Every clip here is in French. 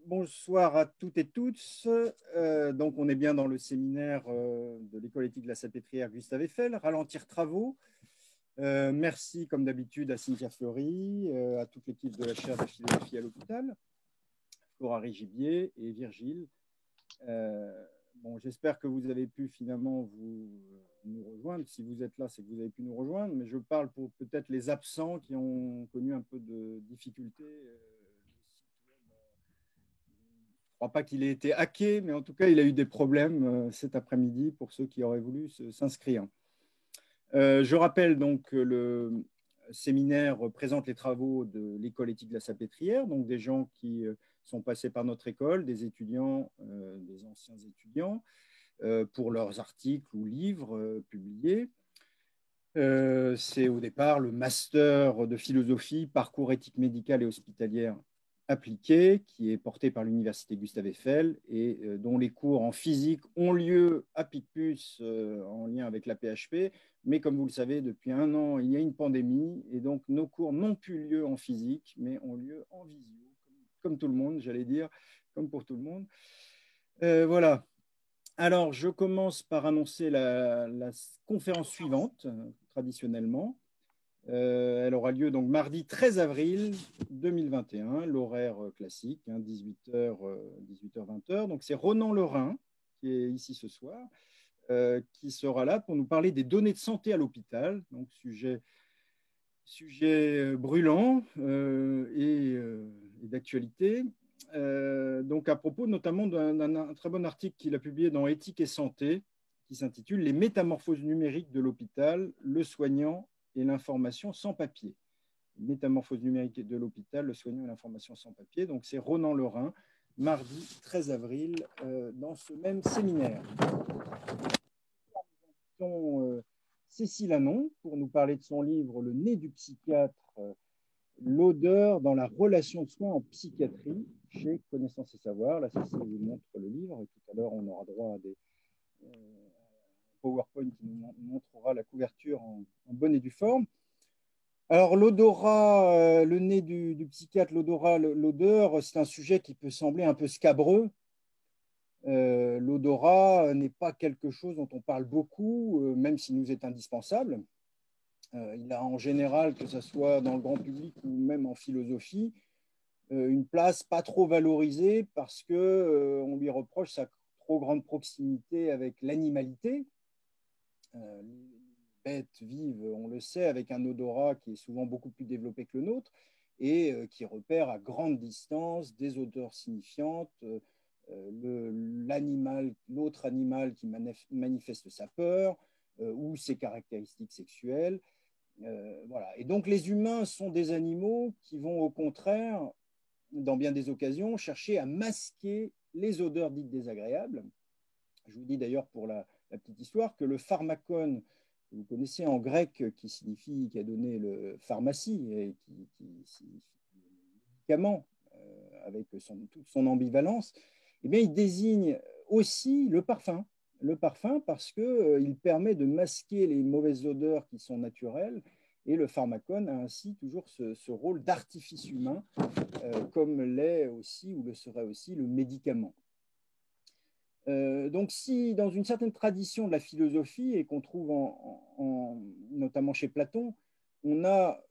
Bonsoir à toutes et tous. Donc, on est bien dans le séminaire de l'école éthique de la Salpêtrière Gustave Eiffel, Ralentir travaux. Merci, comme d'habitude, à Cynthia Fleury, à toute l'équipe de la chaire de philosophie à l'hôpital, Flora Rigibier et Virgile. Bon, j'espère que vous avez pu finalement nous rejoindre. Si vous êtes là, c'est que vous avez pu nous rejoindre, mais je parle pour peut-être les absents qui ont connu un peu de difficultés. Je ne crois pas qu'il ait été hacké, mais en tout cas, il a eu des problèmes cet après-midi pour ceux qui auraient voulu s'inscrire. Je rappelle donc que le séminaire présente les travaux de l'école éthique de la Salpêtrière, donc des gens qui sont passés par notre école, des étudiants, des anciens étudiants, pour leurs articles ou livres publiés. C'est au départ le master de philosophie, parcours éthique médicale et hospitalière appliquée, qui est porté par l'université Gustave Eiffel et dont les cours en physique ont lieu à Picpus en lien avec la PHP. Mais comme vous le savez, depuis un an, il y a une pandémie et donc nos cours n'ont plus lieu en physique, mais ont lieu en visio, comme tout le monde, j'allais dire, comme pour tout le monde. Voilà. Alors, je commence par annoncer la conférence suivante, traditionnellement. Elle aura lieu donc mardi 13 avril 2021, l'horaire classique, 18h, 18h-20h. Donc, c'est Ronan Lerin qui est ici ce soir, qui sera là pour nous parler des données de santé à l'hôpital, donc sujet brûlant et d'actualité. Donc à propos notamment d'un très bon article qu'il a publié dans Éthique et Santé, qui s'intitule Les métamorphoses numériques de l'hôpital, le soignant et l'information sans papier. Métamorphoses numériques de l'hôpital, le soignant et l'information sans papier. Donc c'est Ronan Lerin, mardi 13 avril, dans ce même séminaire. Cécile Hanon pour nous parler de son livre Le nez du psychiatre, l'odeur dans la relation de soins en psychiatrie chez Connaissance et Savoir. Là, Cécile vous montre le livre et tout à l'heure, on aura droit à des PowerPoint qui nous montrera la couverture en bonne et due forme. Alors, l'odorat, le nez du psychiatre, l'odorat, l'odeur, c'est un sujet qui peut sembler un peu scabreux. L'odorat n'est pas quelque chose dont on parle beaucoup, même s'il nous est indispensable. Il a en général, que ce soit dans le grand public ou même en philosophie, une place pas trop valorisée parce qu'on lui reproche sa trop grande proximité avec l'animalité. Les bêtes vivent, on le sait, avec un odorat qui est souvent beaucoup plus développé que le nôtre et qui repère à grande distance des odeurs signifiantes, l'autre animal qui manifeste sa peur ou ses caractéristiques sexuelles. Voilà. Et donc les humains sont des animaux qui vont au contraire, dans bien des occasions, chercher à masquer les odeurs dites désagréables. Je vous dis d'ailleurs pour la petite histoire que le pharmakon, que vous connaissez en grec, qui signifie, qui a donné le pharmacie, et qui signifie médicament, avec toute son ambivalence, eh bien, il désigne aussi le parfum. Le parfum parce qu'il permet de masquer les mauvaises odeurs qui sont naturelles et le pharmakon a ainsi toujours ce rôle d'artifice humain, comme l'est aussi ou le serait aussi le médicament. Donc si dans une certaine tradition de la philosophie et qu'on trouve notamment chez Platon, on a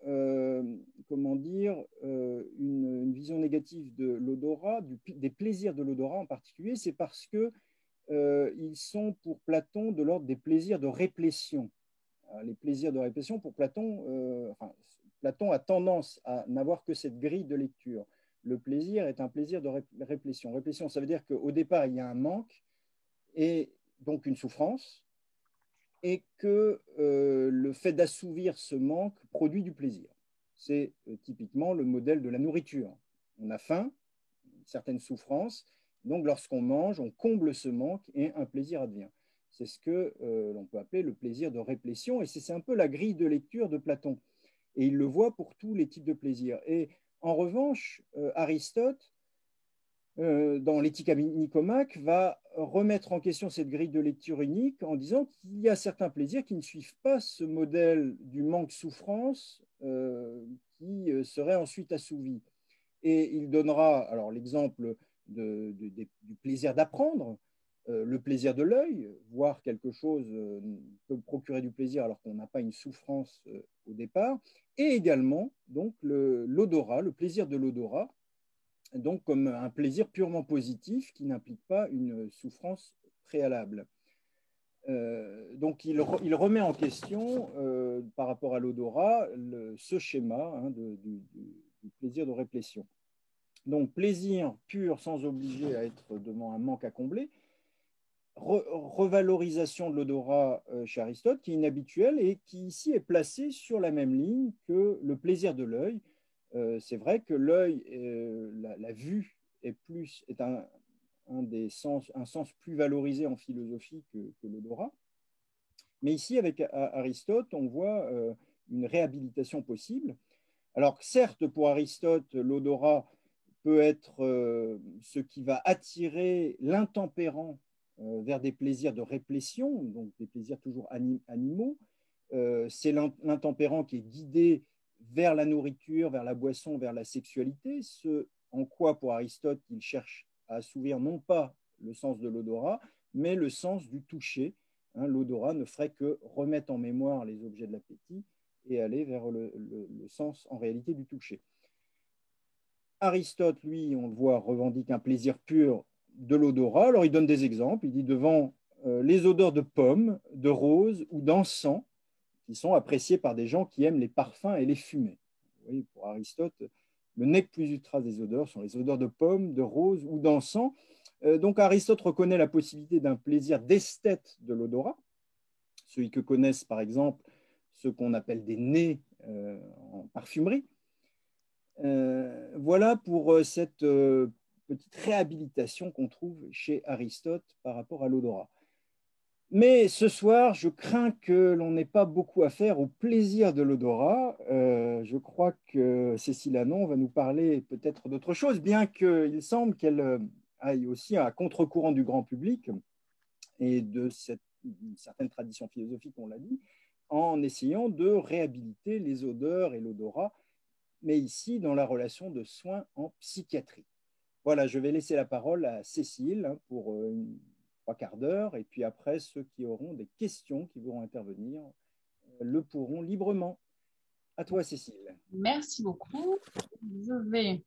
comment dire, une vision négative de l'odorat, des plaisirs de l'odorat en particulier, c'est parce que ils sont pour Platon de l'ordre des plaisirs de réplétion. Les plaisirs de réplétion, pour Platon, Platon a tendance à n'avoir que cette grille de lecture. Le plaisir est un plaisir de réplétion. Réplétion, ça veut dire qu'au départ, il y a un manque et donc une souffrance, et que le fait d'assouvir ce manque produit du plaisir. C'est typiquement le modèle de la nourriture. On a faim, une certaine souffrance, donc lorsqu'on mange, on comble ce manque et un plaisir advient. C'est ce que l'on peut appeler le plaisir de réplétion, et c'est un peu la grille de lecture de Platon. Et il le voit pour tous les types de plaisirs. Et en revanche, Aristote, dans l'éthique à Nicomaque, va remettre en question cette grille de lecture unique en disant qu'il y a certains plaisirs qui ne suivent pas ce modèle du manque-souffrance qui serait ensuite assouvi. Et il donnera alors l'exemple du plaisir d'apprendre, le plaisir de l'œil, voir quelque chose peut procurer du plaisir alors qu'on n'a pas une souffrance au départ, et également donc l'odorat, le plaisir de l'odorat, donc comme un plaisir purement positif qui n'implique pas une souffrance préalable. Donc il remet en question par rapport à l'odorat ce schéma du plaisir de réplétion. Donc plaisir pur sans obliger à être devant un manque à combler, revalorisation de l'odorat chez Aristote qui est inhabituelle et qui ici est placée sur la même ligne que le plaisir de l'œil. C'est vrai que l'œil, la vue est un sens plus valorisé en philosophie que l'odorat. Mais ici, avec Aristote, on voit une réhabilitation possible. Alors certes, pour Aristote, l'odorat peut être ce qui va attirer l'intempérant vers des plaisirs de réplétion, donc des plaisirs toujours animaux. C'est l'intempérant qui est guidé vers la nourriture, vers la boisson, vers la sexualité, ce en quoi, pour Aristote, il cherche à assouvir non pas le sens de l'odorat, mais le sens du toucher. Hein, l'odorat ne ferait que remettre en mémoire les objets de l'appétit et aller vers le sens en réalité du toucher. Aristote, lui, on le voit, revendique un plaisir pur de l'odorat. Alors il donne des exemples. Il dit devant les odeurs de pommes, de roses ou d'encens, qui sont appréciées par des gens qui aiment les parfums et les fumées. Vous voyez, pour Aristote, le nec plus ultra des odeurs sont les odeurs de pommes, de roses ou d'encens. Donc Aristote reconnaît la possibilité d'un plaisir d'esthète de l'odorat, celui que connaissent par exemple ceux qu'on appelle des nez en parfumerie. Voilà pour cette petite réhabilitation qu'on trouve chez Aristote par rapport à l'odorat. Mais ce soir, je crains que l'on n'ait pas beaucoup à faire au plaisir de l'odorat. Je crois que Cécile Hanon va nous parler peut-être d'autre chose, bien qu'il semble qu'elle aille aussi à contre-courant du grand public et de une certaine tradition philosophique, on l'a dit, en essayant de réhabiliter les odeurs et l'odorat, mais ici dans la relation de soins en psychiatrie. Voilà, je vais laisser la parole à Cécile pour trois quarts d'heure, et puis après, ceux qui auront des questions, qui voudront intervenir, le pourront librement. À toi, Cécile. Merci beaucoup. Je vais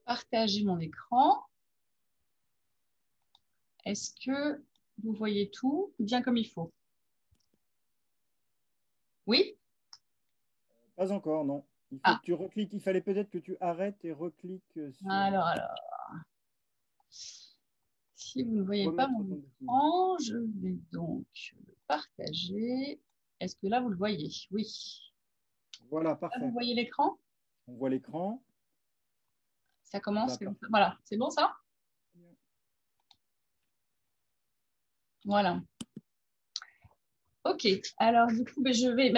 partager mon écran. Est-ce que vous voyez tout bien comme il faut? Oui? Pas encore, non. Il faut que tu recliques. Il fallait peut-être que tu arrêtes et recliques sur... Alors. Si vous ne voyez pas mon écran, je vais donc le partager. Est-ce que là, vous le voyez? Oui. Voilà, parfait. Là, vous voyez l'écran? On voit l'écran. Ça commence. Voilà, c'est bon ça? Voilà. Ok, alors du coup, je vais...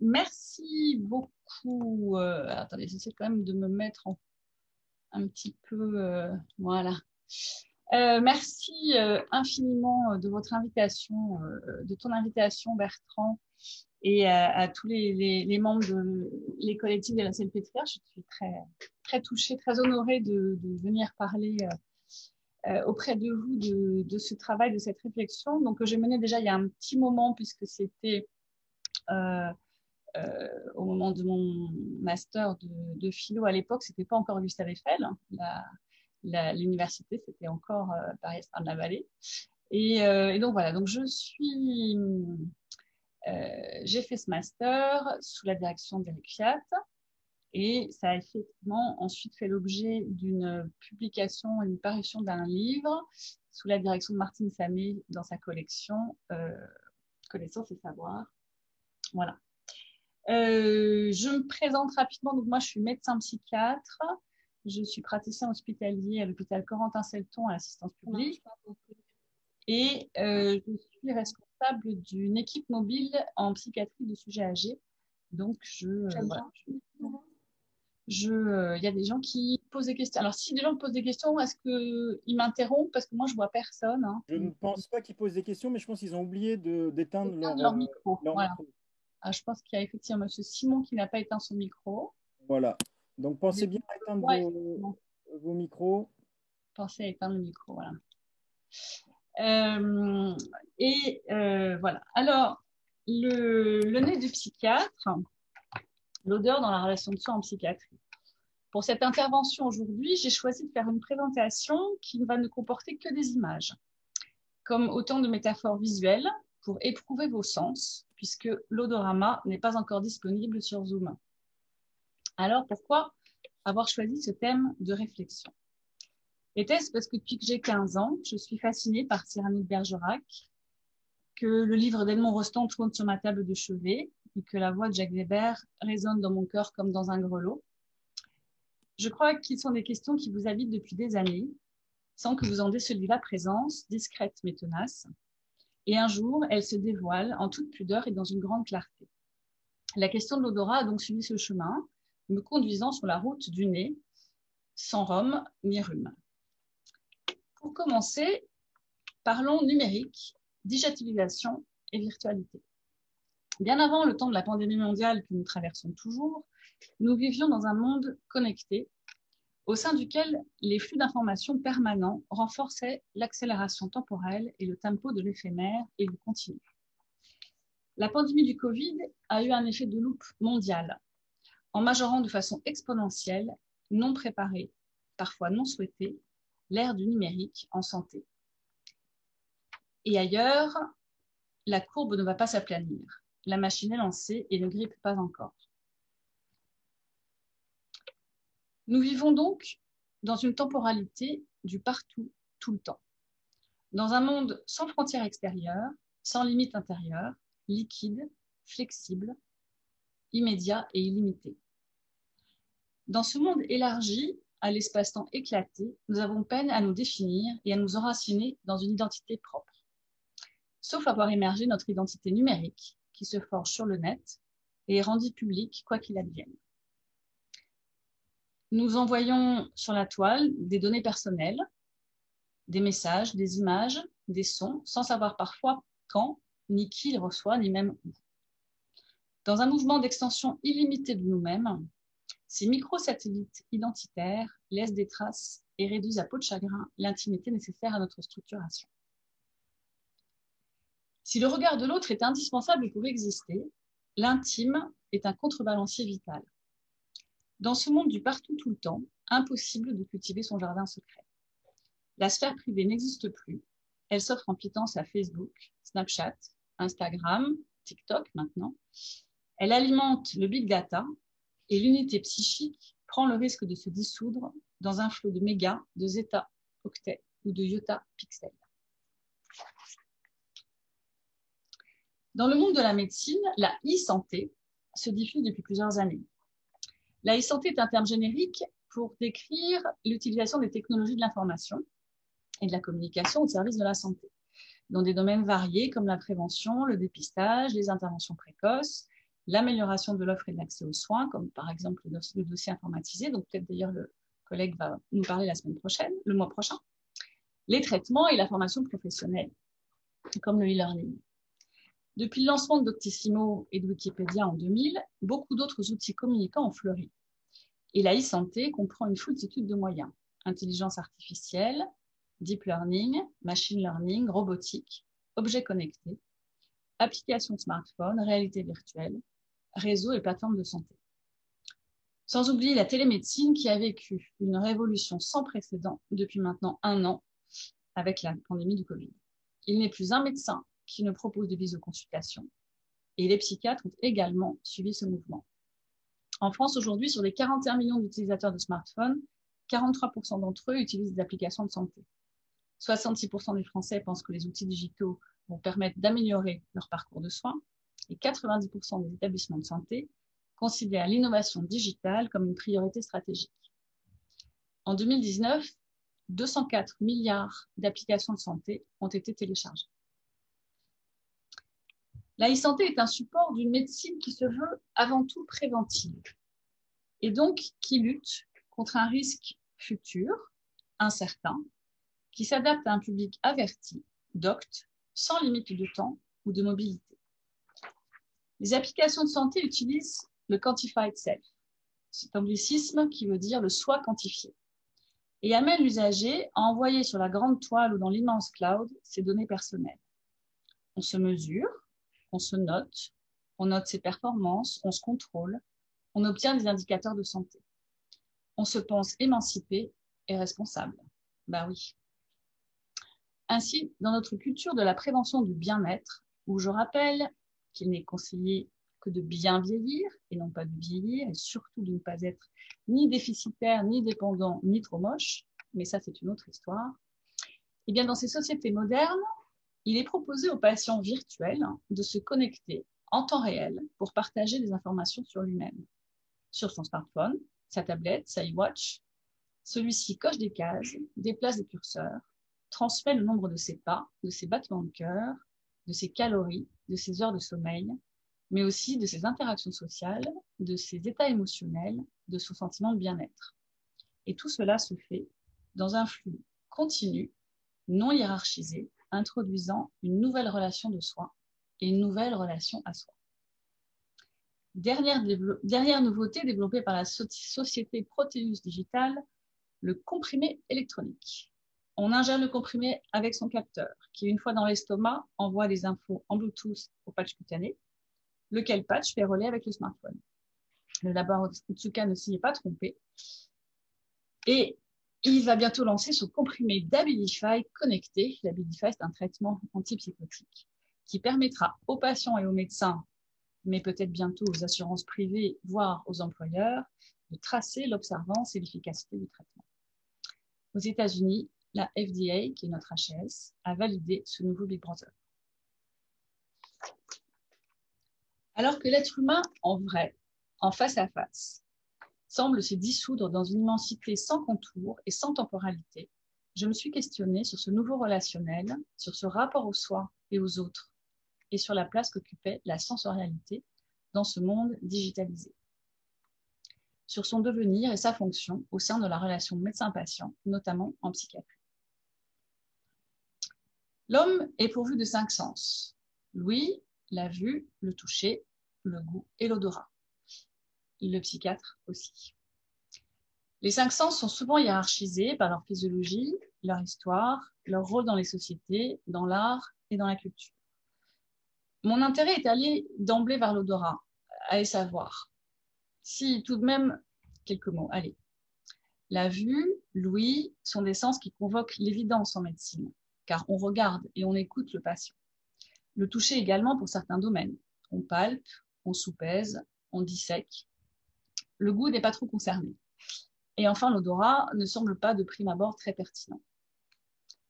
merci beaucoup. Attendez, j'essaie quand même de me mettre un petit peu... voilà. Merci infiniment de votre invitation, de ton invitation, Bertrand, et à tous les membres les collectifs de la CLPTR. Je suis très, très touchée, très honorée de venir parler auprès de vous de ce travail, de cette réflexion. Donc, que j'ai mené déjà il y a un petit moment, puisque c'était au moment de mon master de philo à l'époque, c'était pas encore Gustave Eiffel, hein, l'université, c'était encore Paris-Estrin-de-la-Vallée. Et donc voilà, donc j'ai fait ce master sous la direction d'Éric Fiat, et ça a effectivement ensuite fait l'objet d'une publication, une parution d'un livre sous la direction de Martine Samé dans sa collection Connaissance et savoir. Voilà. Je me présente rapidement. Donc moi, je suis médecin psychiatre. Je suis praticien hospitalier à l'hôpital Corentin-Selton à l'assistance publique. Et je suis responsable d'une équipe mobile en psychiatrie de sujets âgés. Donc, il y a des gens qui posent des questions. Alors, si des gens me posent des questions, est-ce qu'ils m'interrompent? Parce que moi, je vois personne. Hein. Je ne pense pas qu'ils posent des questions, mais je pense qu'ils ont oublié d'éteindre leur micro. Voilà. Micro. Ah, je pense qu'il y a effectivement M. Simon qui n'a pas éteint son micro. Voilà. Donc, pensez bien à éteindre vos micros. Pensez à éteindre le micro, voilà. Voilà. Alors, le nez du psychiatre, l'odeur dans la relation de soins en psychiatrie. Pour cette intervention aujourd'hui, j'ai choisi de faire une présentation qui ne va ne comporter que des images, comme autant de métaphores visuelles pour éprouver vos sens, puisque l'odorama n'est pas encore disponible sur Zoom. Alors, pourquoi avoir choisi ce thème de réflexion? Était-ce parce que depuis que j'ai 15 ans, je suis fascinée par Cyrano de Bergerac, que le livre d'Edmond Rostand trône sur ma table de chevet et que la voix de Jacques Weber résonne dans mon cœur comme dans un grelot? Je crois qu'ils sont des questions qui vous habitent depuis des années, sans que vous en déceliez la présence, discrète mais tenace. Et un jour, elles se dévoilent en toute pudeur et dans une grande clarté. La question de l'odorat a donc suivi ce chemin, me conduisant sur la route du nez, sans rhum ni rhume. Pour commencer, parlons numérique, digitalisation et virtualité. Bien avant le temps de la pandémie mondiale que nous traversons toujours, nous vivions dans un monde connecté, au sein duquel les flux d'informations permanents renforçaient l'accélération temporelle et le tempo de l'éphémère et du continu. La pandémie du Covid a eu un effet de loupe mondial, en majorant de façon exponentielle, non préparée, parfois non souhaitée, l'ère du numérique en santé. Et ailleurs, la courbe ne va pas s'aplanir. La machine est lancée et ne grippe pas encore. Nous vivons donc dans une temporalité du partout, tout le temps. Dans un monde sans frontières extérieures, sans limites intérieures, liquide, flexible, immédiat et illimité. Dans ce monde élargi, à l'espace-temps éclaté, nous avons peine à nous définir et à nous enraciner dans une identité propre. Sauf avoir émergé notre identité numérique, qui se forge sur le net et est rendue publique quoi qu'il advienne. Nous envoyons sur la toile des données personnelles, des messages, des images, des sons, sans savoir parfois quand, ni qui les reçoit, ni même où. Dans un mouvement d'extension illimitée de nous-mêmes, ces microsatellites identitaires laissent des traces et réduisent à peau de chagrin l'intimité nécessaire à notre structuration. Si le regard de l'autre est indispensable pour exister, l'intime est un contrebalancier vital. Dans ce monde du partout tout le temps, impossible de cultiver son jardin secret. La sphère privée n'existe plus. Elle s'offre en pitance à Facebook, Snapchat, Instagram, TikTok maintenant. Elle alimente le big data et l'unité psychique prend le risque de se dissoudre dans un flot de mégas, de zeta, octets ou de iota pixels. Dans le monde de la médecine, la e-santé se diffuse depuis plusieurs années. La e-santé est un terme générique pour décrire l'utilisation des technologies de l'information et de la communication au service de la santé, dans des domaines variés comme la prévention, le dépistage, les interventions précoces, l'amélioration de l'offre et de l'accès aux soins, comme par exemple le dossier informatisé, donc peut-être d'ailleurs le collègue va nous parler le mois prochain, les traitements et la formation professionnelle, comme le e-learning. Depuis le lancement de Doctissimo et de Wikipédia en 2000, beaucoup d'autres outils communicants ont fleuri. Et la e-santé comprend une foultitude de moyens. Intelligence artificielle, deep learning, machine learning, robotique, objets connectés, applications smartphone, réalité virtuelle, réseaux et plateformes de santé. Sans oublier la télémédecine qui a vécu une révolution sans précédent depuis maintenant 1 an avec la pandémie du Covid. Il n'est plus un médecin qui ne propose de visioconsultation et les psychiatres ont également suivi ce mouvement. En France, aujourd'hui, sur les 41 millions d'utilisateurs de smartphones, 43% d'entre eux utilisent des applications de santé. 66% des Français pensent que les outils digitaux vont permettre d'améliorer leur parcours de soins et 90% des établissements de santé considèrent l'innovation digitale comme une priorité stratégique. En 2019, 204 milliards d'applications de santé ont été téléchargées. La e-santé est un support d'une médecine qui se veut avant tout préventive et donc qui lutte contre un risque futur, incertain, qui s'adapte à un public averti, docte, sans limite de temps ou de mobilité. Les applications de santé utilisent le quantified self, cet anglicisme qui veut dire le soi quantifié. et amène l'usager à envoyer sur la grande toile ou dans l'immense cloud ses données personnelles. On se mesure, on se note, on note ses performances, on se contrôle, on obtient des indicateurs de santé. On se pense émancipé et responsable. Ben oui. Ainsi, dans notre culture de la prévention du bien-être, où je rappelle qu'il n'est conseillé que de bien vieillir et non pas de vieillir, et surtout de ne pas être ni déficitaire, ni dépendant, ni trop moche, mais ça c'est une autre histoire, et bien dans ces sociétés modernes, il est proposé aux patients virtuels de se connecter en temps réel pour partager des informations sur lui-même. Sur son smartphone, sa tablette, sa iWatch, celui-ci coche des cases, déplace des curseurs, transmet le nombre de ses pas, de ses battements de cœur, de ses calories, de ses heures de sommeil, mais aussi de ses interactions sociales, de ses états émotionnels, de son sentiment de bien-être. Et tout cela se fait dans un flux continu, non hiérarchisé, introduisant une nouvelle relation de soi et une nouvelle relation à soi. Dernière nouveauté développée par la société Proteus Digital, le comprimé électronique. On ingère le comprimé avec son capteur, qui une fois dans l'estomac, envoie des infos en Bluetooth au patch cutané, lequel patch fait relais avec le smartphone. Le laboratoire Otsuka ne s'y est pas trompé. Et il va bientôt lancer son comprimé d'Abilify connecté. L'Abilify, c'est un traitement antipsychotique qui permettra aux patients et aux médecins, mais peut-être bientôt aux assurances privées, voire aux employeurs, de tracer l'observance et l'efficacité du traitement. Aux États-Unis, la FDA, qui est notre HAS, a validé ce nouveau Big Brother. Alors que l'être humain, en vrai, en face à face, semble se dissoudre dans une immensité sans contour et sans temporalité, je me suis questionnée sur ce nouveau relationnel, sur ce rapport au soi et aux autres, et sur la place qu'occupait la sensorialité dans ce monde digitalisé. Sur son devenir et sa fonction au sein de la relation médecin-patient, notamment en psychiatrie. L'homme est pourvu de 5 sens: l'ouïe, la vue, le toucher, le goût et l'odorat. Le psychiatre aussi. Les 5 sens sont souvent hiérarchisés par leur physiologie, leur histoire, leur rôle dans les sociétés, dans l'art et dans la culture. Mon intérêt est allé d'emblée vers l'odorat, allez savoir. Si tout de même, quelques mots, allez. La vue, l'ouïe sont des sens qui convoquent l'évidence en médecine, car on regarde et on écoute le patient. Le toucher également pour certains domaines. On palpe, on soupèse, on dissèque. Le goût n'est pas trop concerné. Et enfin, l'odorat ne semble pas de prime abord très pertinent.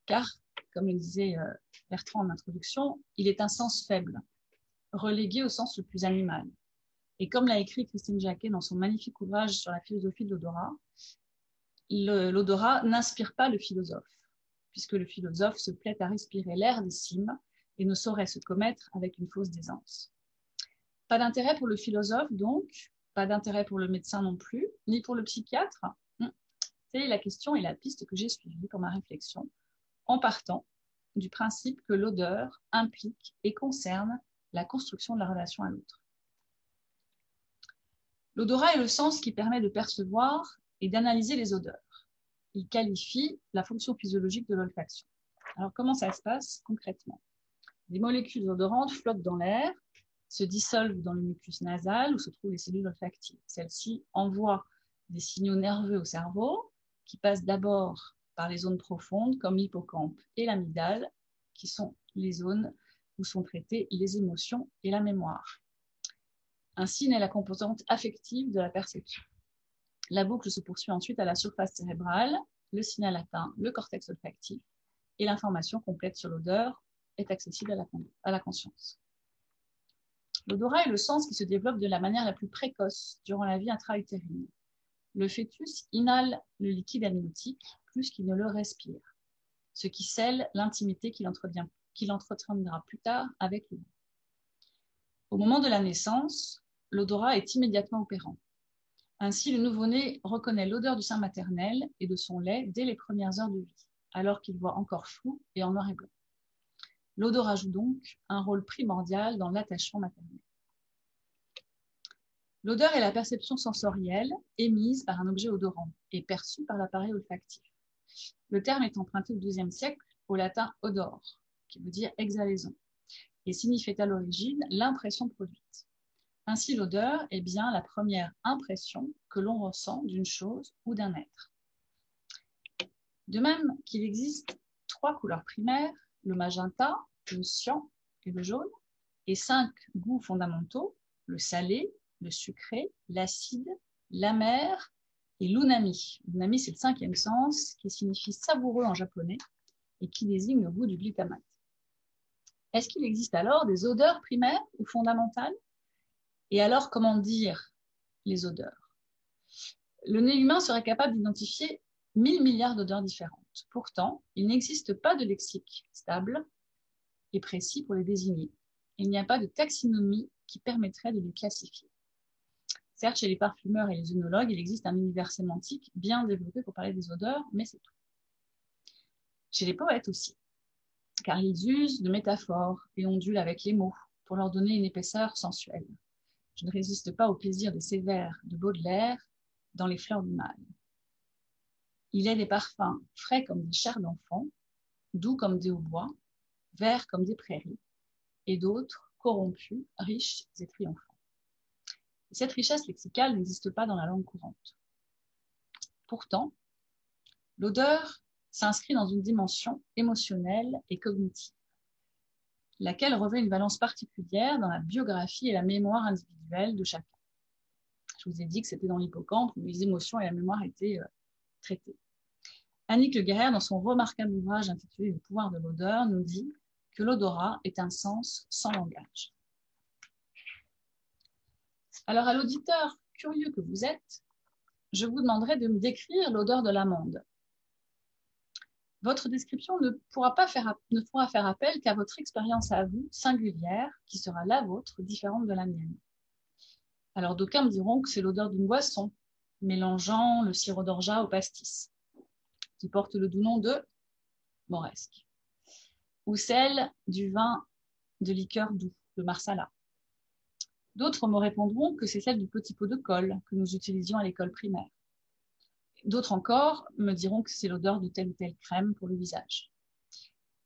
Car, comme le disait Bertrand en introduction, il est un sens faible, relégué au sens le plus animal. Et comme l'a écrit Christine Jacquet dans son magnifique ouvrage sur la philosophie de l'odorat, l'odorat n'inspire pas le philosophe, puisque le philosophe se plaît à respirer l'air des cimes et ne saurait se commettre avec une fausse aisance. Pas d'intérêt pour le philosophe, donc, pas d'intérêt pour le médecin non plus, ni pour le psychiatre. C'est la question et la piste que j'ai suivie pour ma réflexion, en partant du principe que l'odeur implique et concerne la construction de la relation à l'autre. L'odorat est le sens qui permet de percevoir et d'analyser les odeurs. Il qualifie la fonction physiologique de l'olfaction. Alors, comment ça se passe concrètement? Des molécules odorantes flottent dans l'air, se dissolvent dans le mucus nasal où se trouvent les cellules olfactives. Celles-ci envoient des signaux nerveux au cerveau qui passent d'abord par les zones profondes comme l'hippocampe et l'amygdale, qui sont les zones où sont traitées les émotions et la mémoire. Ainsi naît la composante affective de la perception. La boucle se poursuit ensuite à la surface cérébrale, le signal atteint le cortex olfactif et l'information complète sur l'odeur est accessible à la conscience. L'odorat est le sens qui se développe de la manière la plus précoce durant la vie intra-utérine. Le fœtus inhale le liquide amniotique plus qu'il ne le respire, ce qui scelle l'intimité qu'il entretiendra plus tard avec le goût. Au moment de la naissance, l'odorat est immédiatement opérant. Ainsi, le nouveau-né reconnaît l'odeur du sein maternel et de son lait dès les premières heures de vie, alors qu'il voit encore flou et en noir et blanc. L'odorat joue donc un rôle primordial dans l'attachement maternel. L'odeur est la perception sensorielle émise par un objet odorant et perçue par l'appareil olfactif. Le terme est emprunté au XIIe siècle au latin odor, qui veut dire exhalaison, et signifiait à l'origine l'impression produite. Ainsi, l'odeur est bien la première impression que l'on ressent d'une chose ou d'un être. De même qu'il existe 3 couleurs primaires, le magenta, le cyan et le jaune, et 5 goûts fondamentaux, le salé, le sucré, l'acide, l'amer et l'unami. L'unami, c'est le 5e sens qui signifie savoureux en japonais et qui désigne le goût du glutamate. Est-ce qu'il existe alors des odeurs primaires ou fondamentales? Et alors, comment dire les odeurs? Le nez humain serait capable d'identifier 1000 milliards d'odeurs différentes. Pourtant, il n'existe pas de lexique stable et précis pour les désigner. Il n'y a pas de taxinomie qui permettrait de les classifier. Certes, chez les parfumeurs et les œnologues, il existe un univers sémantique bien développé pour parler des odeurs, mais c'est tout. Chez les poètes aussi, car ils usent de métaphores et ondulent avec les mots pour leur donner une épaisseur sensuelle. Je ne résiste pas au plaisir de ces vers de Baudelaire dans Les fleurs du mal. Il est des parfums frais comme des chairs d'enfants, doux comme des hautbois, verts comme des prairies, et d'autres corrompus, riches et triomphants. Et cette richesse lexicale n'existe pas dans la langue courante. Pourtant, l'odeur s'inscrit dans une dimension émotionnelle et cognitive, laquelle revêt une valence particulière dans la biographie et la mémoire individuelle de chacun. Je vous ai dit que c'était dans l'hippocampe où les émotions et la mémoire étaient traitées. Annick Le Guerrière, dans son remarquable ouvrage intitulé Le pouvoir de l'odeur, nous dit que l'odorat est un sens sans langage. Alors, à l'auditeur curieux que vous êtes, je vous demanderai de me décrire l'odeur de l'amande. Votre description ne pourra faire appel qu'à votre expérience à vous, singulière, qui sera la vôtre, différente de la mienne. Alors, d'aucuns me diront que c'est l'odeur d'une boisson, mélangeant le sirop d'orgeat au pastis, qui porte le doux nom de moresque, ou celle du vin de liqueur doux, le marsala. D'autres me répondront que c'est celle du petit pot de colle que nous utilisions à l'école primaire. D'autres encore me diront que c'est l'odeur de telle ou telle crème pour le visage.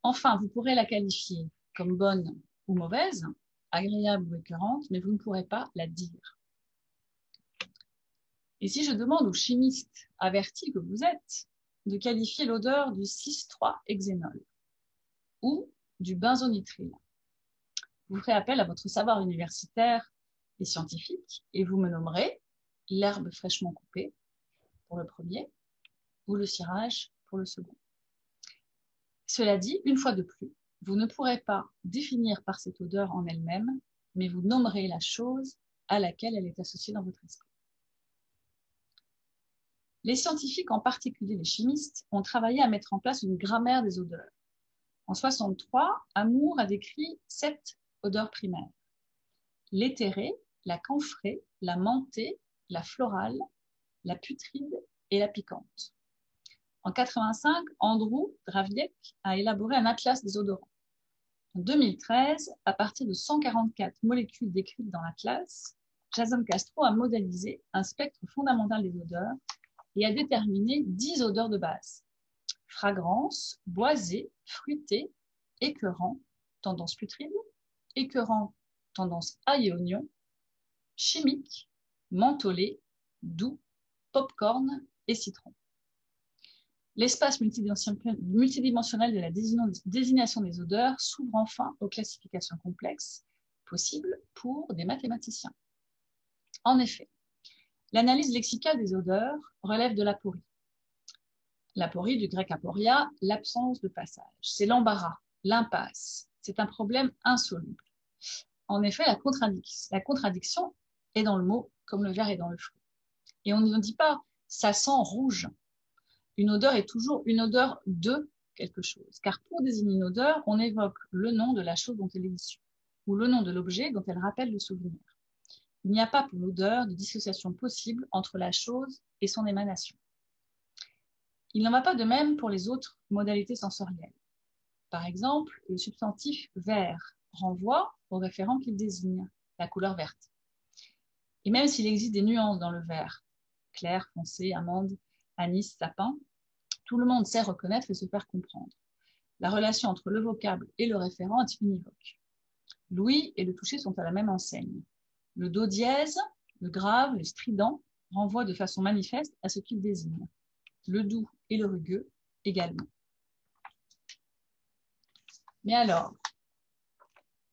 Enfin, vous pourrez la qualifier comme bonne ou mauvaise, agréable ou écœurante, mais vous ne pourrez pas la dire. Et si je demande aux chimistes avertis que vous êtes de qualifier l'odeur du 6,3-hexénol ou du benzonitrile, vous ferez appel à votre savoir universitaire et scientifique et vous me nommerez l'herbe fraîchement coupée pour le premier ou le cirage pour le second. Cela dit, une fois de plus, vous ne pourrez pas définir par cette odeur en elle-même, mais vous nommerez la chose à laquelle elle est associée dans votre esprit. Les scientifiques, en particulier les chimistes, ont travaillé à mettre en place une grammaire des odeurs. En 1963, Amour a décrit 7 odeurs primaires: l'éthérée, la camphrée, la mentée, la florale, la putride et la piquante. En 1985, Andrew Draviek a élaboré un atlas des odorants. En 2013, à partir de 144 molécules décrites dans l'atlas, Jason Castro a modélisé un spectre fondamental des odeurs et a déterminé 10 odeurs de base: fragrance, boisé, fruité, écœurant, tendance putride, écœurant, tendance ail et oignon, chimique, mentholé, doux, popcorn et citron. L'espace multidimensionnel de la désignation des odeurs s'ouvre enfin aux classifications complexes possibles pour des mathématiciens. En effet, l'analyse lexicale des odeurs relève de l'aporie. L'aporie, du grec aporia, l'absence de passage. C'est l'embarras, l'impasse. C'est un problème insoluble. En effet, la contradiction est dans le mot comme le verre est dans le fruit. Et on ne dit pas « ça sent rouge ». Une odeur est toujours une odeur de quelque chose, car pour désigner une odeur, on évoque le nom de la chose dont elle est issue, ou le nom de l'objet dont elle rappelle le souvenir. Il n'y a pas pour l'odeur de dissociation possible entre la chose et son émanation. Il n'en va pas de même pour les autres modalités sensorielles. Par exemple, le substantif vert renvoie au référent qu'il désigne, la couleur verte. Et même s'il existe des nuances dans le vert, clair, foncé, amande, anis, sapin, Tout le monde sait reconnaître et se faire comprendre. La relation entre le vocable et le référent est univoque. L'ouïe et le toucher sont à la même enseigne. Le do dièse, le grave, le strident renvoient de façon manifeste à ce qu'ils désignent. Le doux et le rugueux également. Mais alors,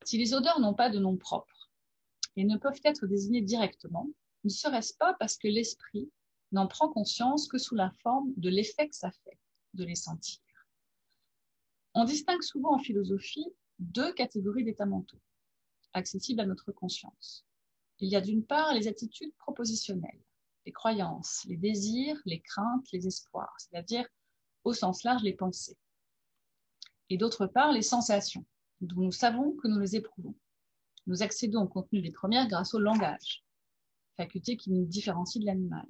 si les odeurs n'ont pas de nom propre et ne peuvent être désignées directement, ne serait-ce pas parce que l'esprit n'en prend conscience que sous la forme de l'effet que ça fait de les sentir? On distingue souvent en philosophie deux catégories d'états mentaux accessibles à notre conscience. Il y a d'une part les attitudes propositionnelles, les croyances, les désirs, les craintes, les espoirs, c'est-à-dire au sens large les pensées. Et d'autre part les sensations, dont nous savons que nous les éprouvons. Nous accédons au contenu des premières grâce au langage, faculté qui nous différencie de l'animal.